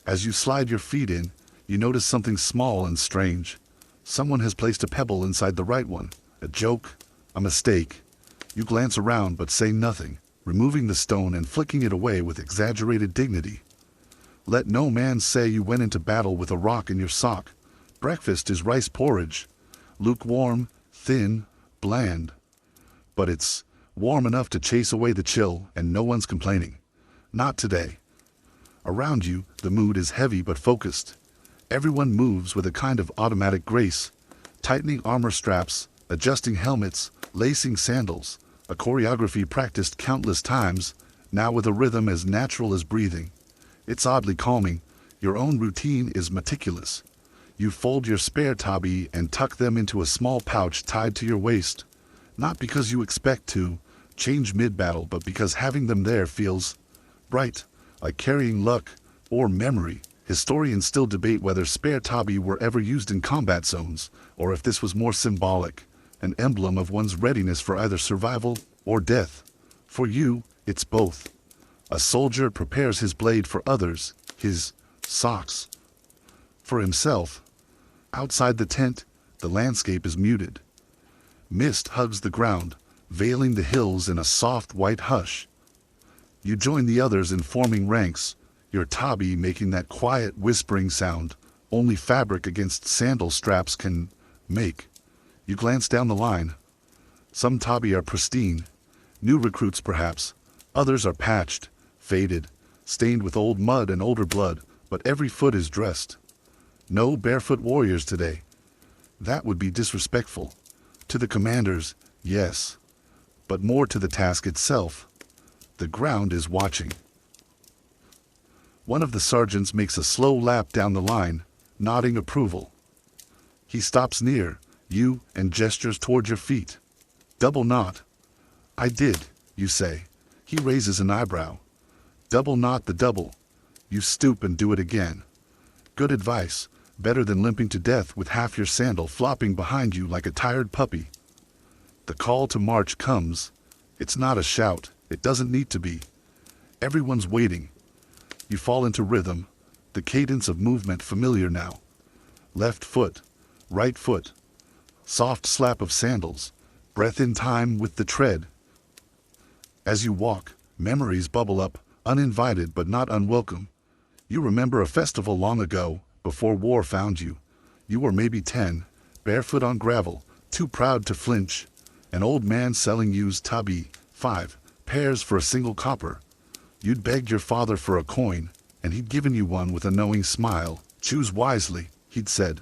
As you slide your feet in, you notice something small and strange. Someone has placed a pebble inside the right one. A joke, a mistake. You glance around but say nothing, removing the stone and flicking it away with exaggerated dignity. Let no man say you went into battle with a rock in your sock. Breakfast is rice porridge. Lukewarm, thin, bland. But it's warm enough to chase away the chill, and no one's complaining. Not today. Around you, the mood is heavy but focused. Everyone moves with a kind of automatic grace, tightening armor straps, adjusting helmets, lacing sandals, a choreography practiced countless times, now with a rhythm as natural as breathing. It's oddly calming. Your own routine is meticulous. You fold your spare tabi and tuck them into a small pouch tied to your waist, not because you expect to change mid-battle, but because having them there feels right, like carrying luck or memory. Historians still debate whether spare tabi were ever used in combat zones, or if this was more symbolic, an emblem of one's readiness for either survival or death. For you, it's both. A soldier prepares his blade for others, his socks for himself. Outside the tent, the landscape is muted. Mist hugs the ground, veiling the hills in a soft white hush. You join the others in forming ranks, your tabi making that quiet whispering sound only fabric against sandal straps can make. You glance down the line. Some tabi are pristine, new recruits perhaps. Others are patched, faded, stained with old mud and older blood, but every foot is dressed. No barefoot warriors today. That would be disrespectful. To the commanders, yes, but more to the task itself. The ground is watching. One of the sergeants makes a slow lap down the line, nodding approval. He stops near you and gestures toward your feet. Double knot. I did, you say. He raises an eyebrow. Double knot the double. You stoop and do it again. Good advice, better than limping to death with half your sandal flopping behind you like a tired puppy. The call to march comes. It's not a shout, it doesn't need to be. Everyone's waiting. You fall into rhythm, the cadence of movement familiar now. Left foot, right foot. Soft slap of sandals, breath in time with the tread. As you walk, memories bubble up, uninvited but not unwelcome. You remember a festival long ago, before war found you. You were maybe 10, barefoot on gravel, too proud to flinch. An old man selling used tabi, 5 pairs for a single copper. You'd begged your father for a coin, and he'd given you one with a knowing smile. Choose wisely, he'd said.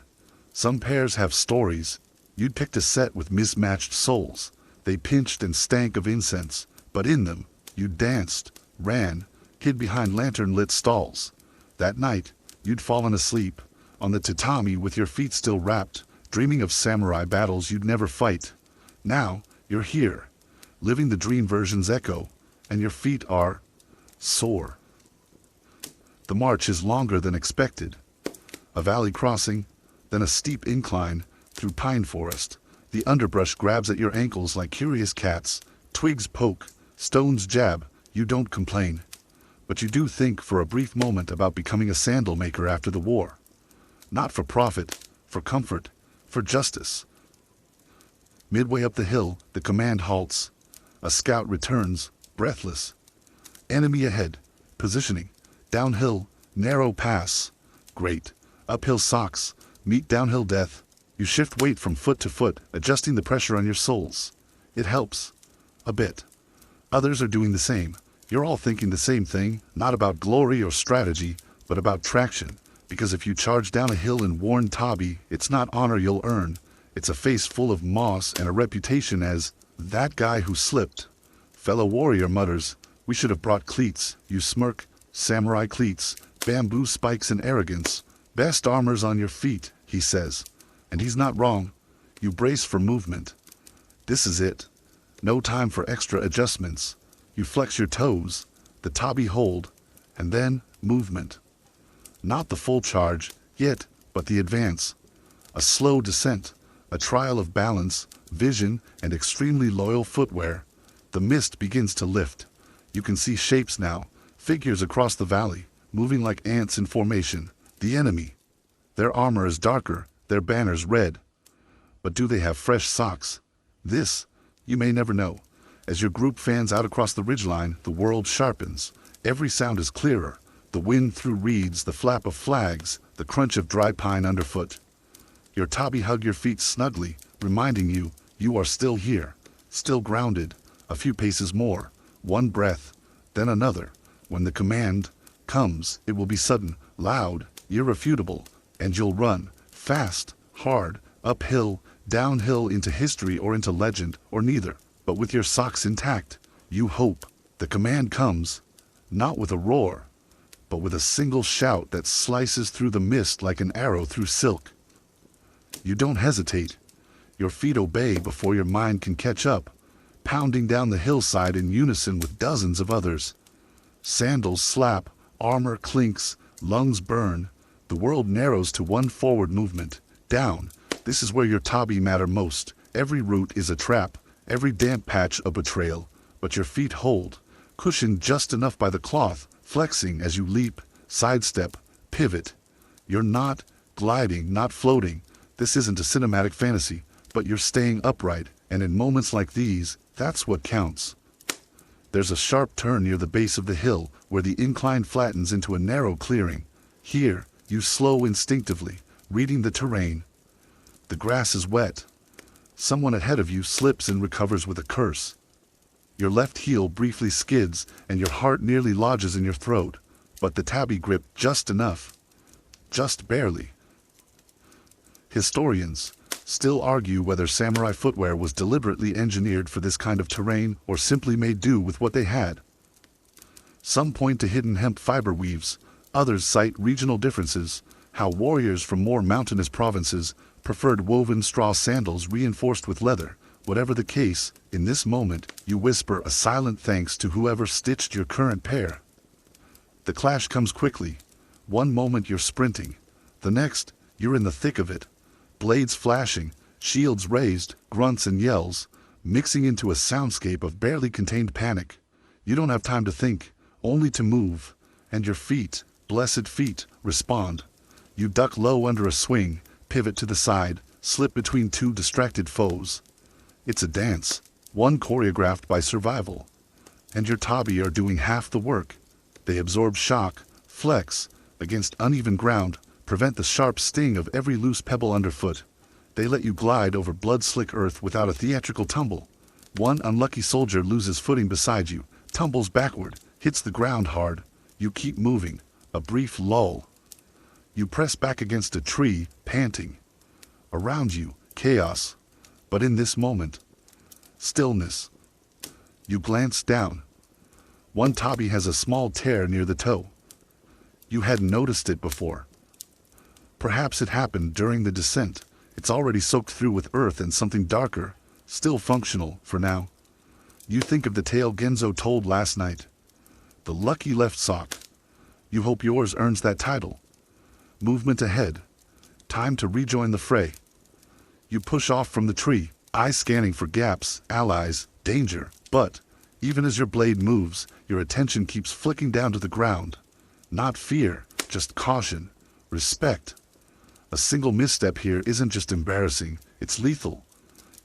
Some pairs have stories. You'd picked a set with mismatched souls. They pinched and stank of incense, but in them, you danced, ran, hid behind lantern-lit stalls. That night, you'd fallen asleep, on the tatami with your feet still wrapped, dreaming of samurai battles you'd never fight. Now, you're here, living the dream version's echo, and your feet are sore. The march is longer than expected. A valley crossing, then a steep incline through pine forest. The underbrush grabs at your ankles like curious cats. Twigs poke, stones jab. You don't complain. But you do think for a brief moment about becoming a sandal maker after the war. Not for profit, for comfort, for justice. Midway up the hill, the command halts. A scout returns, breathless. Enemy ahead, positioning. Downhill, narrow pass. Great. Uphill socks, meet downhill death. You shift weight from foot to foot, adjusting the pressure on your soles. It helps. A bit. Others are doing the same. You're all thinking the same thing, not about glory or strategy, but about traction. Because if you charge down a hill in worn tabi, it's not honor you'll earn. It's a face full of moss and a reputation as that guy who slipped. Fellow warrior mutters, we should have brought cleats. You smirk, samurai cleats, bamboo spikes and arrogance. Best armor's on your feet, he says. And he's not wrong. You brace for movement. This is it. No time for extra adjustments. You flex your toes, the tabi hold, and then movement. Not the full charge, yet, but the advance. A slow descent, a trial of balance, vision, and extremely loyal footwear. The mist begins to lift. You can see shapes now, figures across the valley, moving like ants in formation. The enemy. Their armor is darker, their banners red. But do they have fresh socks? This, you may never know. As your group fans out across the ridgeline, the world sharpens. Every sound is clearer. The wind through reeds, the flap of flags, the crunch of dry pine underfoot. Your tabi hug your feet snugly, reminding you, you are still here, still grounded. A few paces more, one breath, then another. When the command comes, it will be sudden, loud, irrefutable, and you'll run, fast, hard, uphill, downhill into history or into legend, or neither. But with your socks intact, you hope. The command comes, not with a roar, but with a single shout that slices through the mist like an arrow through silk. You don't hesitate. Your feet obey before your mind can catch up, pounding down the hillside in unison with dozens of others. Sandals slap, armor clinks, lungs burn. The world narrows to one forward movement. Down. This is where your tabi matter most. Every route is a trap. Every damp patch a betrayal, but your feet hold, cushioned just enough by the cloth, flexing as you leap, sidestep, pivot. You're not gliding, not floating. This isn't a cinematic fantasy, but you're staying upright, and in moments like these, that's what counts. There's a sharp turn near the base of the hill, where the incline flattens into a narrow clearing. Here, you slow instinctively, reading the terrain. The grass is wet. Someone ahead of you slips and recovers with a curse. Your left heel briefly skids, and your heart nearly lodges in your throat, but the tabi grip just enough. Just barely. Historians still argue whether samurai footwear was deliberately engineered for this kind of terrain or simply made do with what they had. Some point to hidden hemp fiber weaves, others cite regional differences, how warriors from more mountainous provinces preferred woven straw sandals reinforced with leather. Whatever the case, in this moment, you whisper a silent thanks to whoever stitched your current pair. The clash comes quickly. One moment you're sprinting. The next, you're in the thick of it. Blades flashing, shields raised, grunts and yells, mixing into a soundscape of barely contained panic. You don't have time to think, only to move. And your feet, blessed feet, respond. You duck low under a swing, pivot to the side, slip between two distracted foes. It's a dance, one choreographed by survival. And your tabi are doing half the work. They absorb shock, flex, against uneven ground, prevent the sharp sting of every loose pebble underfoot. They let you glide over blood-slick earth without a theatrical tumble. One unlucky soldier loses footing beside you, tumbles backward, Hits the ground hard. You keep moving. A brief lull. You press back against a tree, panting. Around you, chaos. But in this moment, stillness. You glance down. One tabby has a small tear near the toe. You hadn't noticed it before. Perhaps it happened during the descent. It's already soaked through with earth and something darker, still functional for now. You think of the tale Genzo told last night. The lucky left sock. You hope yours earns that title. Movement ahead. Time to rejoin the fray. You push off from the tree, eyes scanning for gaps, allies, danger. But, even as your blade moves, your attention keeps flicking down to the ground. Not fear, just caution, respect. A single misstep here isn't just embarrassing, it's lethal.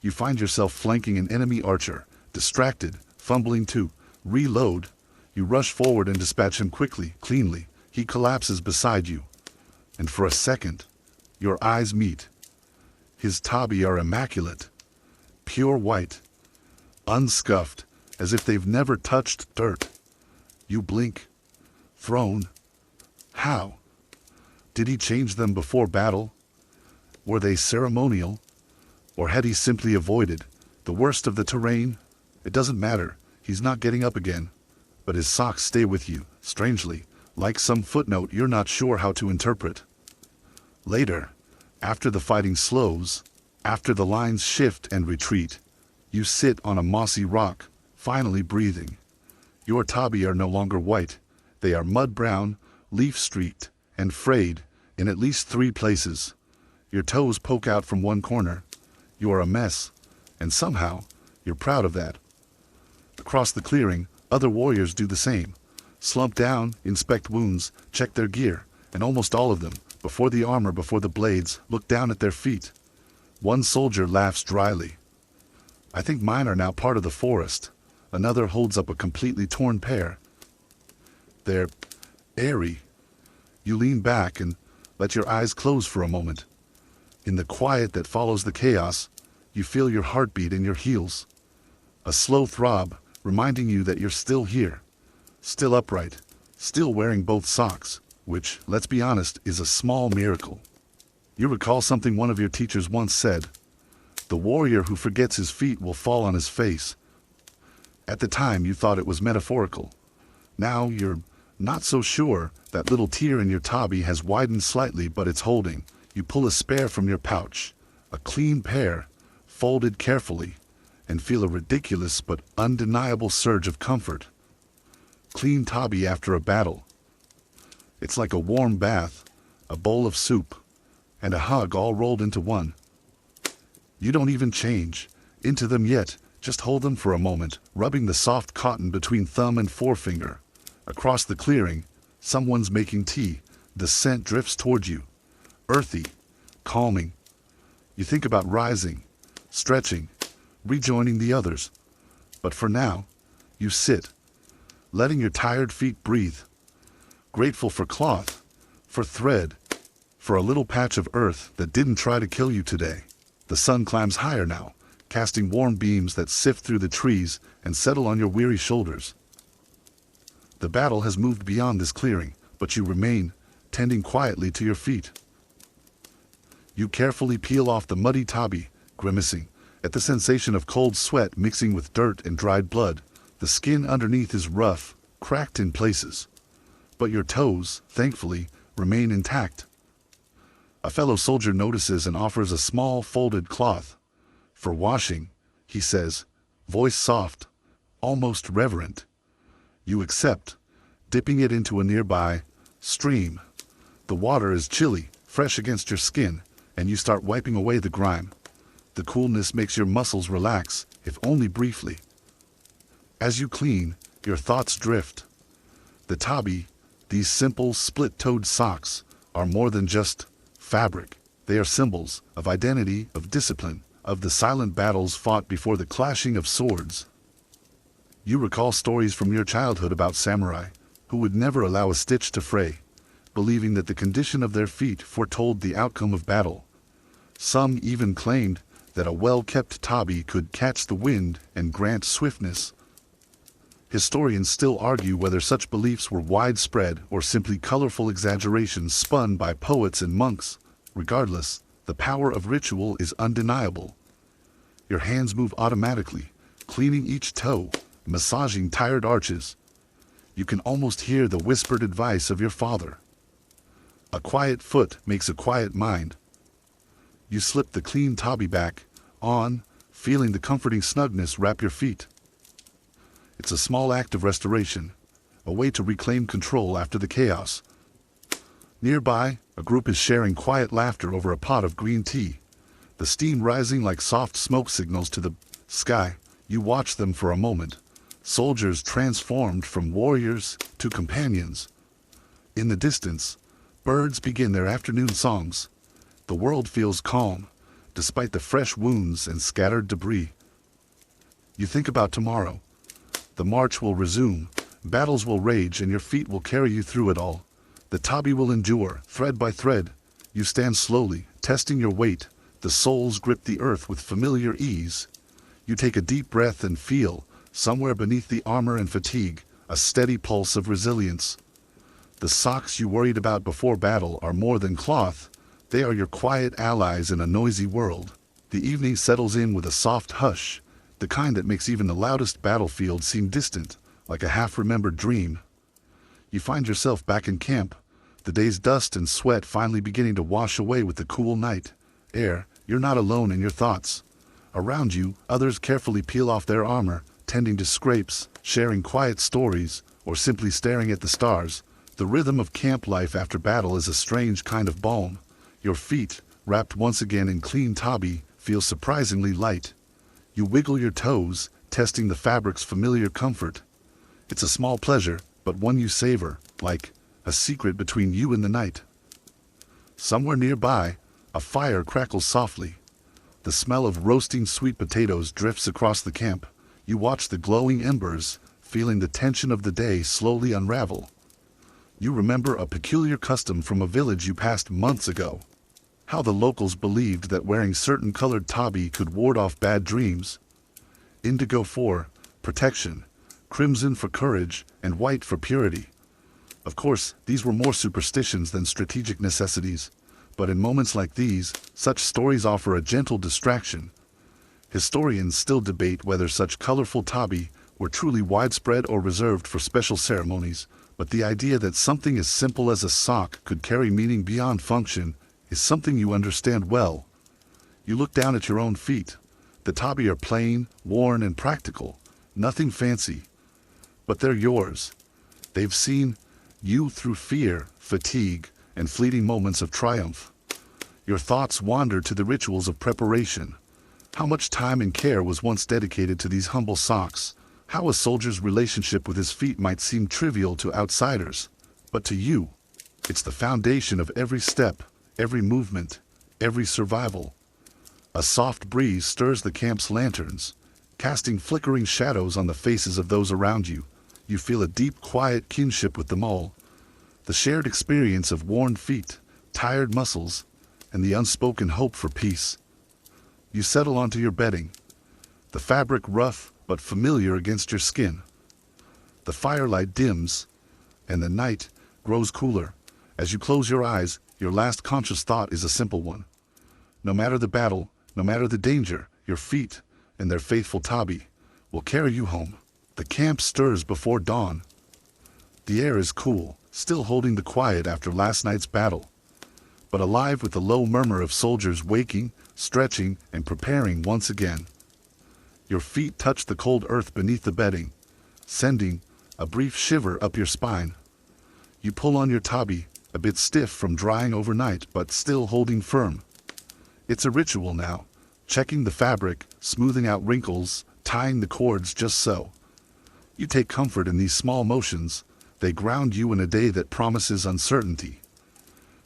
You find yourself flanking an enemy archer, distracted, fumbling to reload. You rush forward and dispatch him quickly, cleanly. He collapses beside you. And for a second, your eyes meet. His tabi are immaculate, pure white, unscuffed, as if they've never touched dirt. You blink. Thrown. How? Did he change them before battle? Were they ceremonial? Or had he simply avoided the worst of the terrain? It doesn't matter. He's not getting up again. But his socks stay with you, strangely, like some footnote you're not sure how to interpret. Later, after the fighting slows, after the lines shift and retreat, you sit on a mossy rock, finally breathing. Your tabi are no longer white. They are mud-brown, leaf-streaked, and frayed in at least 3 places. Your toes poke out from one corner. You are a mess, and somehow, you're proud of that. Across the clearing, other warriors do the same. Slump down, inspect wounds, check their gear, and almost all of them, before the armor, before the blades, look down at their feet. One soldier laughs dryly. I think mine are now part of the forest. Another holds up a completely torn pair. They're airy. You lean back and let your eyes close for a moment. In the quiet that follows the chaos, you feel your heartbeat in your heels. A slow throb, reminding you that you're still here. Still upright. Still wearing both socks, which, let's be honest, is a small miracle. You recall something one of your teachers once said. The warrior who forgets his feet will fall on his face. At the time, you thought it was metaphorical. Now you're not so sure. That little tear in your tabi has widened slightly, but it's holding. You pull a spare from your pouch, a clean pair, folded carefully, and feel a ridiculous but undeniable surge of comfort. Clean tabi after a battle. It's like a warm bath, a bowl of soup, and a hug all rolled into one. You don't even change into them yet, just hold them for a moment, rubbing the soft cotton between thumb and forefinger. Across the clearing, someone's making tea. The scent drifts toward you. Earthy, calming. You think about rising, stretching, rejoining the others. But for now, you sit, letting your tired feet breathe. Grateful for cloth, for thread, for a little patch of earth that didn't try to kill you today. The sun climbs higher now, casting warm beams that sift through the trees and settle on your weary shoulders. The battle has moved beyond this clearing, but you remain, tending quietly to your feet. You carefully peel off the muddy tabi, grimacing at the sensation of cold sweat mixing with dirt and dried blood. The skin underneath is rough, cracked in places. But your toes, thankfully, remain intact. A fellow soldier notices and offers a small folded cloth. For washing, he says, voice soft, almost reverent. You accept, dipping it into a nearby stream. The water is chilly, fresh against your skin, and you start wiping away the grime. The coolness makes your muscles relax, if only briefly. As you clean, your thoughts drift. The tabi, these simple split-toed socks, are more than just fabric. They are symbols of identity, of discipline, of the silent battles fought before the clashing of swords. You recall stories from your childhood about samurai who would never allow a stitch to fray, believing that the condition of their feet foretold the outcome of battle. Some even claimed that a well-kept tabi could catch the wind and grant swiftness. Historians still argue whether such beliefs were widespread or simply colorful exaggerations spun by poets and monks. Regardless, the power of ritual is undeniable. Your hands move automatically, cleaning each toe, massaging tired arches. You can almost hear the whispered advice of your father. A quiet foot makes a quiet mind. You slip the clean tabby back on, feeling the comforting snugness wrap your feet. It's a small act of restoration, a way to reclaim control after the chaos. Nearby, a group is sharing quiet laughter over a pot of green tea, the steam rising like soft smoke signals to the sky. You watch them for a moment, soldiers transformed from warriors to companions. In the distance, birds begin their afternoon songs. The world feels calm, despite the fresh wounds and scattered debris. You think about tomorrow. The march will resume, battles will rage, and your feet will carry you through it all. The tabi will endure, thread by thread. You stand slowly, testing your weight. The soles grip the earth with familiar ease. You take a deep breath and feel, somewhere beneath the armor and fatigue, a steady pulse of resilience. The socks you worried about before battle are more than cloth. They are your quiet allies in a noisy world. The evening settles in with a soft hush, the kind that makes even the loudest battlefield seem distant, like a half-remembered dream. You find yourself back in camp, the day's dust and sweat finally beginning to wash away with the cool night air. You're not alone in your thoughts. Around you, others carefully peel off their armor, tending to scrapes, sharing quiet stories, or simply staring at the stars. The rhythm of camp life after battle is a strange kind of balm. Your feet, wrapped once again in clean tabi, feel surprisingly light. You wiggle your toes, testing the fabric's familiar comfort. It's a small pleasure, but one you savor, like a secret between you and the night. Somewhere nearby, a fire crackles softly. The smell of roasting sweet potatoes drifts across the camp. You watch the glowing embers, feeling the tension of the day slowly unravel. You remember a peculiar custom from a village you passed months ago. How the locals believed that wearing certain colored tabi could ward off bad dreams. Indigo for protection, crimson for courage, and white for purity. Of course, these were more superstitions than strategic necessities, but in moments like these, such stories offer a gentle distraction. Historians still debate whether such colorful tabi were truly widespread or reserved for special ceremonies, but the idea that something as simple as a sock could carry meaning beyond function is something you understand well. You look down at your own feet. The tabi are plain, worn, and practical, nothing fancy. But they're yours. They've seen you through fear, fatigue, and fleeting moments of triumph. Your thoughts wander to the rituals of preparation. How much time and care was once dedicated to these humble socks? How a soldier's relationship with his feet might seem trivial to outsiders, but to you, it's the foundation of every step, every movement, every survival. A soft breeze stirs the camp's lanterns, casting flickering shadows on the faces of those around you. You feel a deep, quiet kinship with them all. The shared experience of worn feet, tired muscles, and the unspoken hope for peace. You settle onto your bedding, the fabric rough but familiar against your skin. The firelight dims, and the night grows cooler. As you close your eyes, your last conscious thought is a simple one. No matter the battle, no matter the danger, your feet and their faithful tabi will carry you home. The camp stirs before dawn. The air is cool, still holding the quiet after last night's battle, but alive with the low murmur of soldiers waking, stretching, and preparing once again. Your feet touch the cold earth beneath the bedding, sending a brief shiver up your spine. You pull on your tabi, a bit stiff from drying overnight but still holding firm. It's a ritual now, checking the fabric, smoothing out wrinkles, tying the cords just so. You take comfort in these small motions. They ground you in a day that promises uncertainty.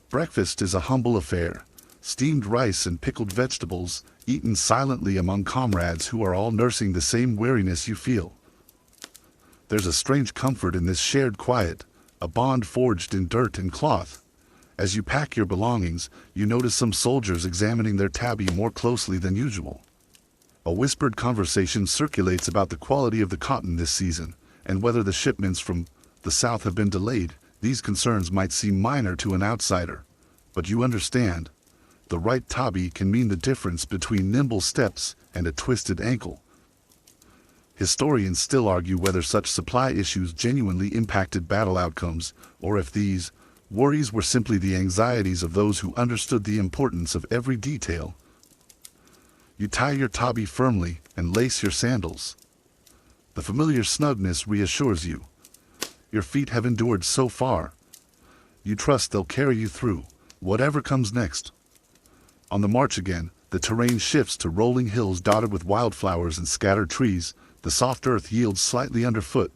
Breakfast is a humble affair, steamed rice and pickled vegetables, eaten silently among comrades who are all nursing the same weariness you feel. There's a strange comfort in this shared quiet, a bond forged in dirt and cloth. As you pack your belongings, you notice some soldiers examining their tabi more closely than usual. A whispered conversation circulates about the quality of the cotton this season, and whether the shipments from the south have been delayed. These concerns might seem minor to an outsider, but you understand. The right tabi can mean the difference between nimble steps and a twisted ankle. Historians still argue whether such supply issues genuinely impacted battle outcomes, or if these worries were simply the anxieties of those who understood the importance of every detail. You tie your tabi firmly and lace your sandals. The familiar snugness reassures you. Your feet have endured so far. You trust they'll carry you through whatever comes next. On the march again, the terrain shifts to rolling hills dotted with wildflowers and scattered trees. The soft earth yields slightly underfoot,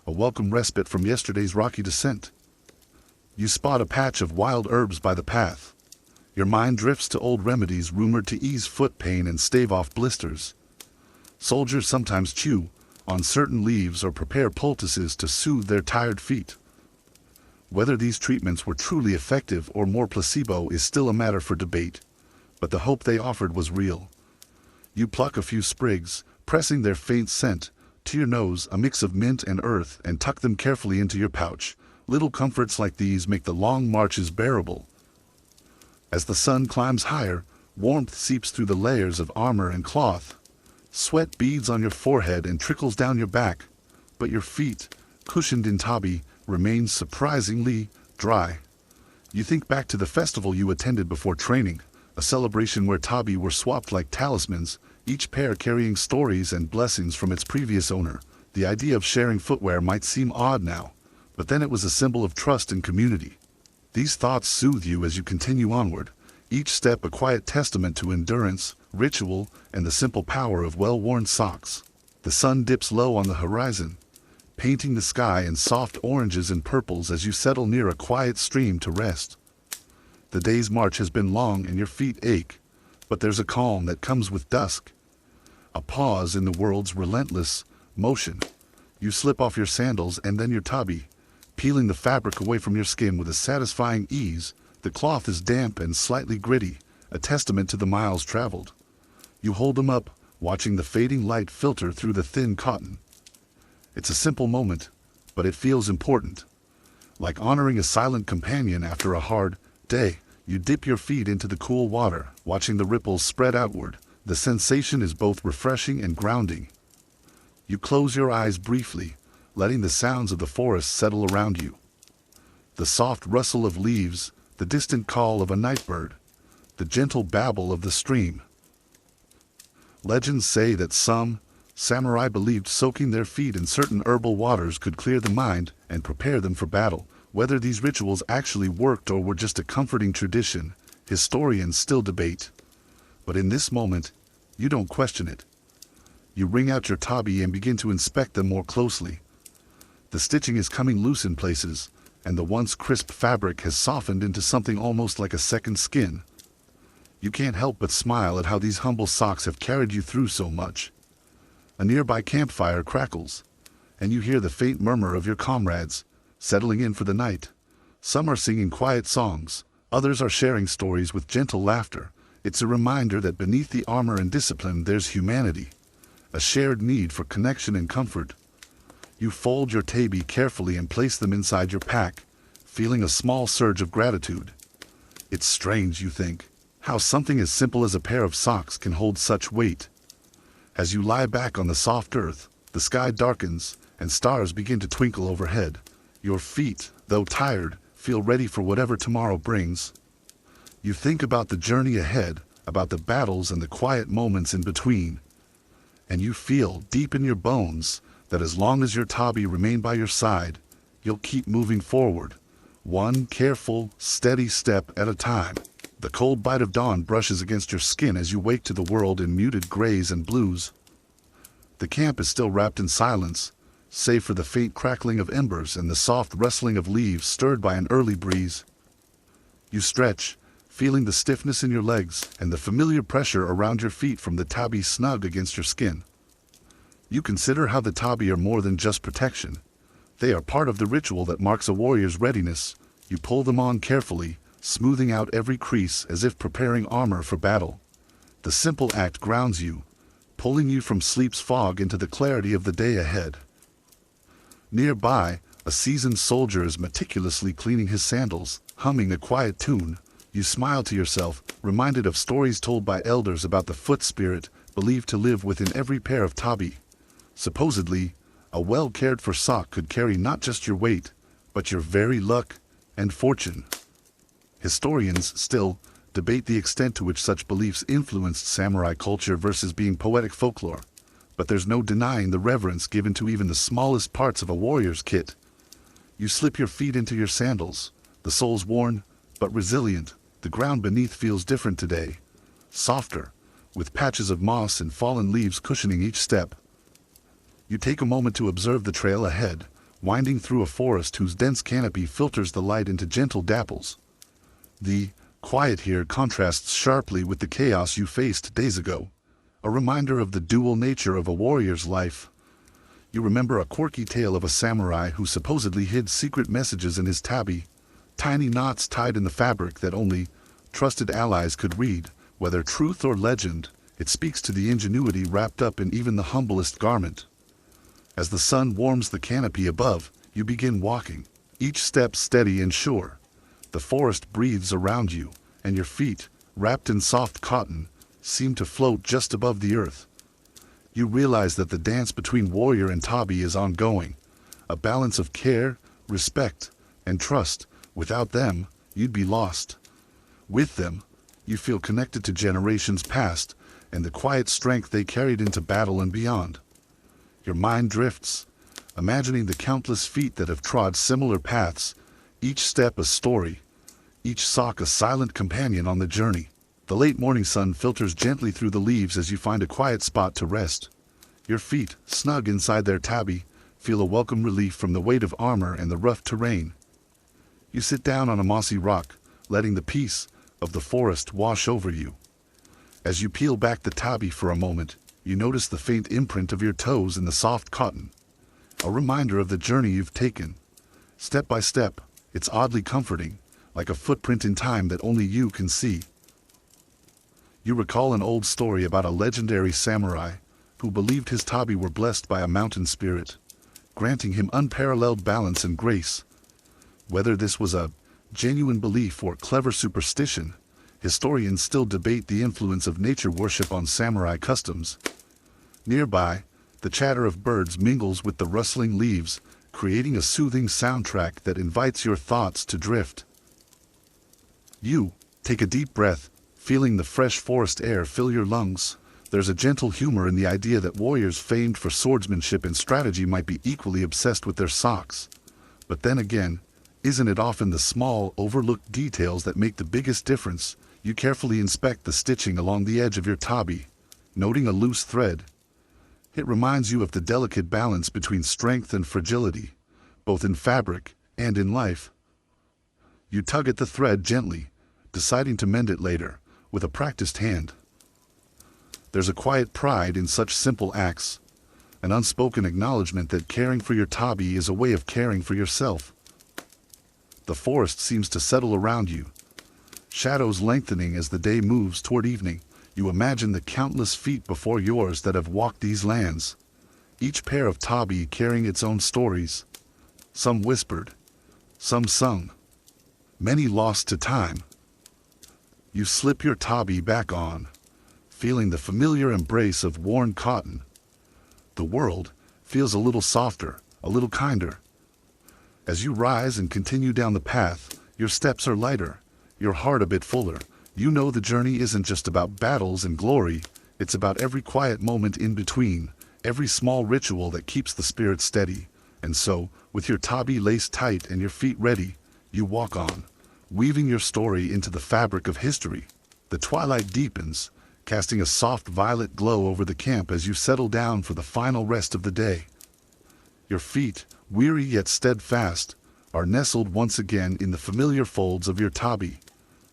a welcome respite from yesterday's rocky descent. You spot a patch of wild herbs by the path. Your mind drifts to old remedies rumored to ease foot pain and stave off blisters. Soldiers sometimes chew on certain leaves or prepare poultices to soothe their tired feet. Whether these treatments were truly effective or more placebo is still a matter for debate, but the hope they offered was real. You pluck a few sprigs, pressing their faint scent to your nose, a mix of mint and earth, and tuck them carefully into your pouch. Little comforts like these make the long marches bearable. As the sun climbs higher, warmth seeps through the layers of armor and cloth. Sweat beads on your forehead and trickles down your back, but your feet, cushioned in tabi, remain surprisingly dry. You think back to the festival you attended before training, a celebration where tabi were swapped like talismans, each pair carrying stories and blessings from its previous owner. The idea of sharing footwear might seem odd now, but then it was a symbol of trust and community. These thoughts soothe you as you continue onward, each step a quiet testament to endurance, ritual, and the simple power of well-worn socks. The sun dips low on the horizon, painting the sky in soft oranges and purples as you settle near a quiet stream to rest. The day's march has been long and your feet ache, but there's a calm that comes with dusk. A pause in the world's relentless motion. You slip off your sandals and then your tabi, peeling the fabric away from your skin with a satisfying ease. The cloth is damp and slightly gritty, a testament to the miles traveled. You hold them up, watching the fading light filter through the thin cotton. It's a simple moment, but it feels important. Like honoring a silent companion after a hard day. You dip your feet into the cool water, watching the ripples spread outward. The sensation is both refreshing and grounding. You close your eyes briefly, letting the sounds of the forest settle around you. The soft rustle of leaves, the distant call of a night bird, the gentle babble of the stream. Legends say that some samurai believed soaking their feet in certain herbal waters could clear the mind and prepare them for battle. Whether these rituals actually worked or were just a comforting tradition, historians still debate. But in this moment, you don't question it. You wring out your tabi and begin to inspect them more closely. The stitching is coming loose in places, and the once crisp fabric has softened into something almost like a second skin. You can't help but smile at how these humble socks have carried you through so much. A nearby campfire crackles, and you hear the faint murmur of your comrades, settling in for the night. Some are singing quiet songs, others are sharing stories with gentle laughter. It's a reminder that beneath the armor and discipline there's humanity, a shared need for connection and comfort. You fold your tabi carefully and place them inside your pack, feeling a small surge of gratitude. It's strange, you think, how something as simple as a pair of socks can hold such weight. As you lie back on the soft earth, the sky darkens, and stars begin to twinkle overhead. Your feet, though tired, feel ready for whatever tomorrow brings. You think about the journey ahead, about the battles and the quiet moments in between. And you feel, deep in your bones, that as long as your tabi remain by your side, you'll keep moving forward, one careful, steady step at a time. The cold bite of dawn brushes against your skin as you wake to the world in muted grays and blues. The camp is still wrapped in silence, save for the faint crackling of embers and the soft rustling of leaves stirred by an early breeze. You stretch, feeling the stiffness in your legs and the familiar pressure around your feet from the tabi snug against your skin. You consider how the tabi are more than just protection. They are part of the ritual that marks a warrior's readiness. You pull them on carefully, smoothing out every crease as if preparing armor for battle. The simple act grounds you, pulling you from sleep's fog into the clarity of the day ahead. Nearby, a seasoned soldier is meticulously cleaning his sandals, humming a quiet tune. You smile to yourself, reminded of stories told by elders about the foot spirit, believed to live within every pair of tabi. Supposedly, a well-cared-for sock could carry not just your weight, but your very luck and fortune. Historians still debate the extent to which such beliefs influenced samurai culture versus being poetic folklore, but there's no denying the reverence given to even the smallest parts of a warrior's kit. You slip your feet into your sandals, the soles worn, but resilient. The ground beneath feels different today, softer, with patches of moss and fallen leaves cushioning each step. You take a moment to observe the trail ahead, winding through a forest whose dense canopy filters the light into gentle dapples. The quiet here contrasts sharply with the chaos you faced days ago, a reminder of the dual nature of a warrior's life. You remember a quirky tale of a samurai who supposedly hid secret messages in his tabi, tiny knots tied in the fabric that only trusted allies could read. Whether truth or legend, it speaks to the ingenuity wrapped up in even the humblest garment. As the sun warms the canopy above, you begin walking, each step steady and sure. The forest breathes around you, and your feet, wrapped in soft cotton, seem to float just above the earth. You realize that the dance between warrior and tabi is ongoing, a balance of care, respect, and trust. Without them, you'd be lost. With them, you feel connected to generations past and the quiet strength they carried into battle and beyond. Your mind drifts, imagining the countless feet that have trod similar paths, each step a story, each sock a silent companion on the journey. The late morning sun filters gently through the leaves as you find a quiet spot to rest. Your feet, snug inside their tabi, feel a welcome relief from the weight of armor and the rough terrain. You sit down on a mossy rock, letting the peace of the forest wash over you. As you peel back the tabi for a moment, you notice the faint imprint of your toes in the soft cotton, a reminder of the journey you've taken. Step by step, it's oddly comforting, like a footprint in time that only you can see. You recall an old story about a legendary samurai who believed his tabi were blessed by a mountain spirit, granting him unparalleled balance and grace. Whether this was a genuine belief or clever superstition, historians still debate the influence of nature worship on samurai customs. Nearby, the chatter of birds mingles with the rustling leaves, creating a soothing soundtrack that invites your thoughts to drift. You take a deep breath, feeling the fresh forest air fill your lungs. There's a gentle humor in the idea that warriors famed for swordsmanship and strategy might be equally obsessed with their socks. But then again, isn't it often the small, overlooked details that make the biggest difference? You carefully inspect the stitching along the edge of your tabi, noting a loose thread. It reminds you of the delicate balance between strength and fragility, both in fabric and in life. You tug at the thread gently, deciding to mend it later, with a practiced hand. There's a quiet pride in such simple acts, an unspoken acknowledgement that caring for your tabi is a way of caring for yourself. The forest seems to settle around you, shadows lengthening as the day moves toward evening. You imagine the countless feet before yours that have walked these lands, each pair of tabi carrying its own stories, some whispered, some sung, many lost to time. You slip your tabi back on, feeling the familiar embrace of worn cotton. The world feels a little softer, a little kinder. As you rise and continue down the path, your steps are lighter, your heart a bit fuller. You know the journey isn't just about battles and glory, it's about every quiet moment in between, every small ritual that keeps the spirit steady. And so, with your tabi laced tight and your feet ready, you walk on, weaving your story into the fabric of history. The twilight deepens, casting a soft violet glow over the camp as you settle down for the final rest of the day. Your feet, weary yet steadfast, are nestled once again in the familiar folds of your tabi.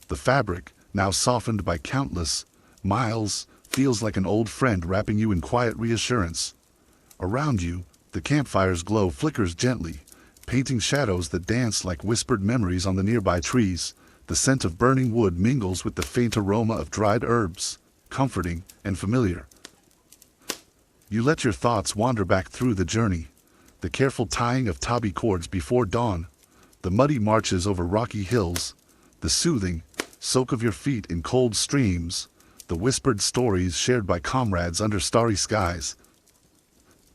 The fabric, now softened by countless miles, feels like an old friend wrapping you in quiet reassurance. Around you, the campfire's glow flickers gently, painting shadows that dance like whispered memories on the nearby trees. The scent of burning wood mingles with the faint aroma of dried herbs, comforting and familiar. You let your thoughts wander back through the journey, the careful tying of tabi cords before dawn, the muddy marches over rocky hills, the soothing soak of your feet in cold streams, the whispered stories shared by comrades under starry skies.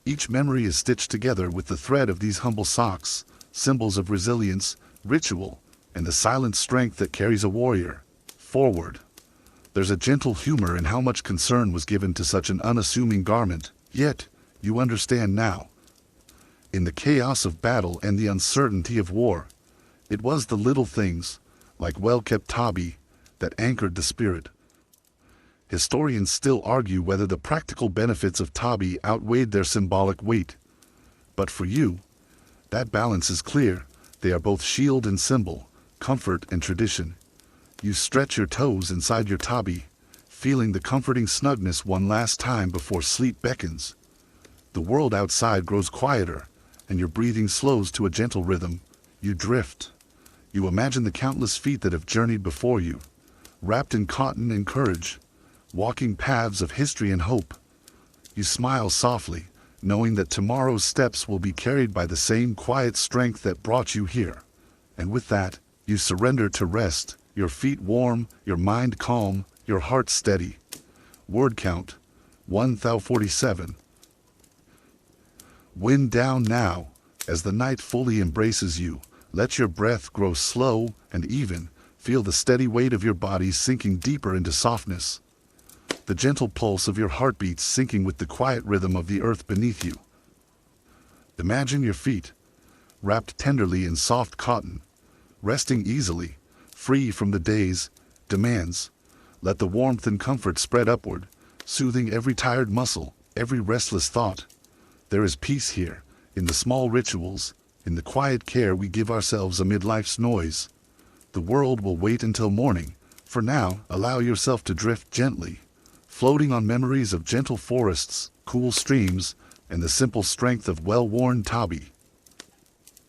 Each memory is stitched together with the thread of these humble socks, symbols of resilience, ritual, and the silent strength that carries a warrior forward. There's a gentle humor in how much concern was given to such an unassuming garment, yet you understand now. In the chaos of battle and the uncertainty of war, it was the little things, like well-kept tabi, that anchored the spirit. Historians still argue whether the practical benefits of tabi outweighed their symbolic weight. But for you, that balance is clear. They are both shield and symbol, comfort and tradition. You stretch your toes inside your tabi, feeling the comforting snugness one last time before sleep beckons. The world outside grows quieter, and your breathing slows to a gentle rhythm. You drift. You imagine the countless feet that have journeyed before you, wrapped in cotton and courage, walking paths of history and hope. You smile softly, knowing that tomorrow's steps will be carried by the same quiet strength that brought you here. And with that, you surrender to rest, your feet warm, your mind calm, your heart steady. Word count, 1047. Wind down now, as the night fully embraces you. Let your breath grow slow and even. Feel the steady weight of your body sinking deeper into softness. The gentle pulse of your heartbeats syncing with the quiet rhythm of the earth beneath you. Imagine your feet, wrapped tenderly in soft cotton, resting easily, free from the day's demands. Let the warmth and comfort spread upward, soothing every tired muscle, every restless thought. There is peace here, in the small rituals, in the quiet care we give ourselves amid life's noise. The world will wait until morning. For now, allow yourself to drift gently, floating on memories of gentle forests, cool streams, and the simple strength of well-worn tabi.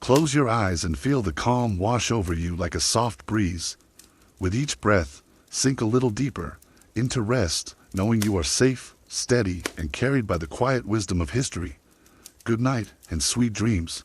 Close your eyes and feel the calm wash over you like a soft breeze. With each breath, sink a little deeper, into rest, knowing you are safe, steady, and carried by the quiet wisdom of history. Good night and sweet dreams.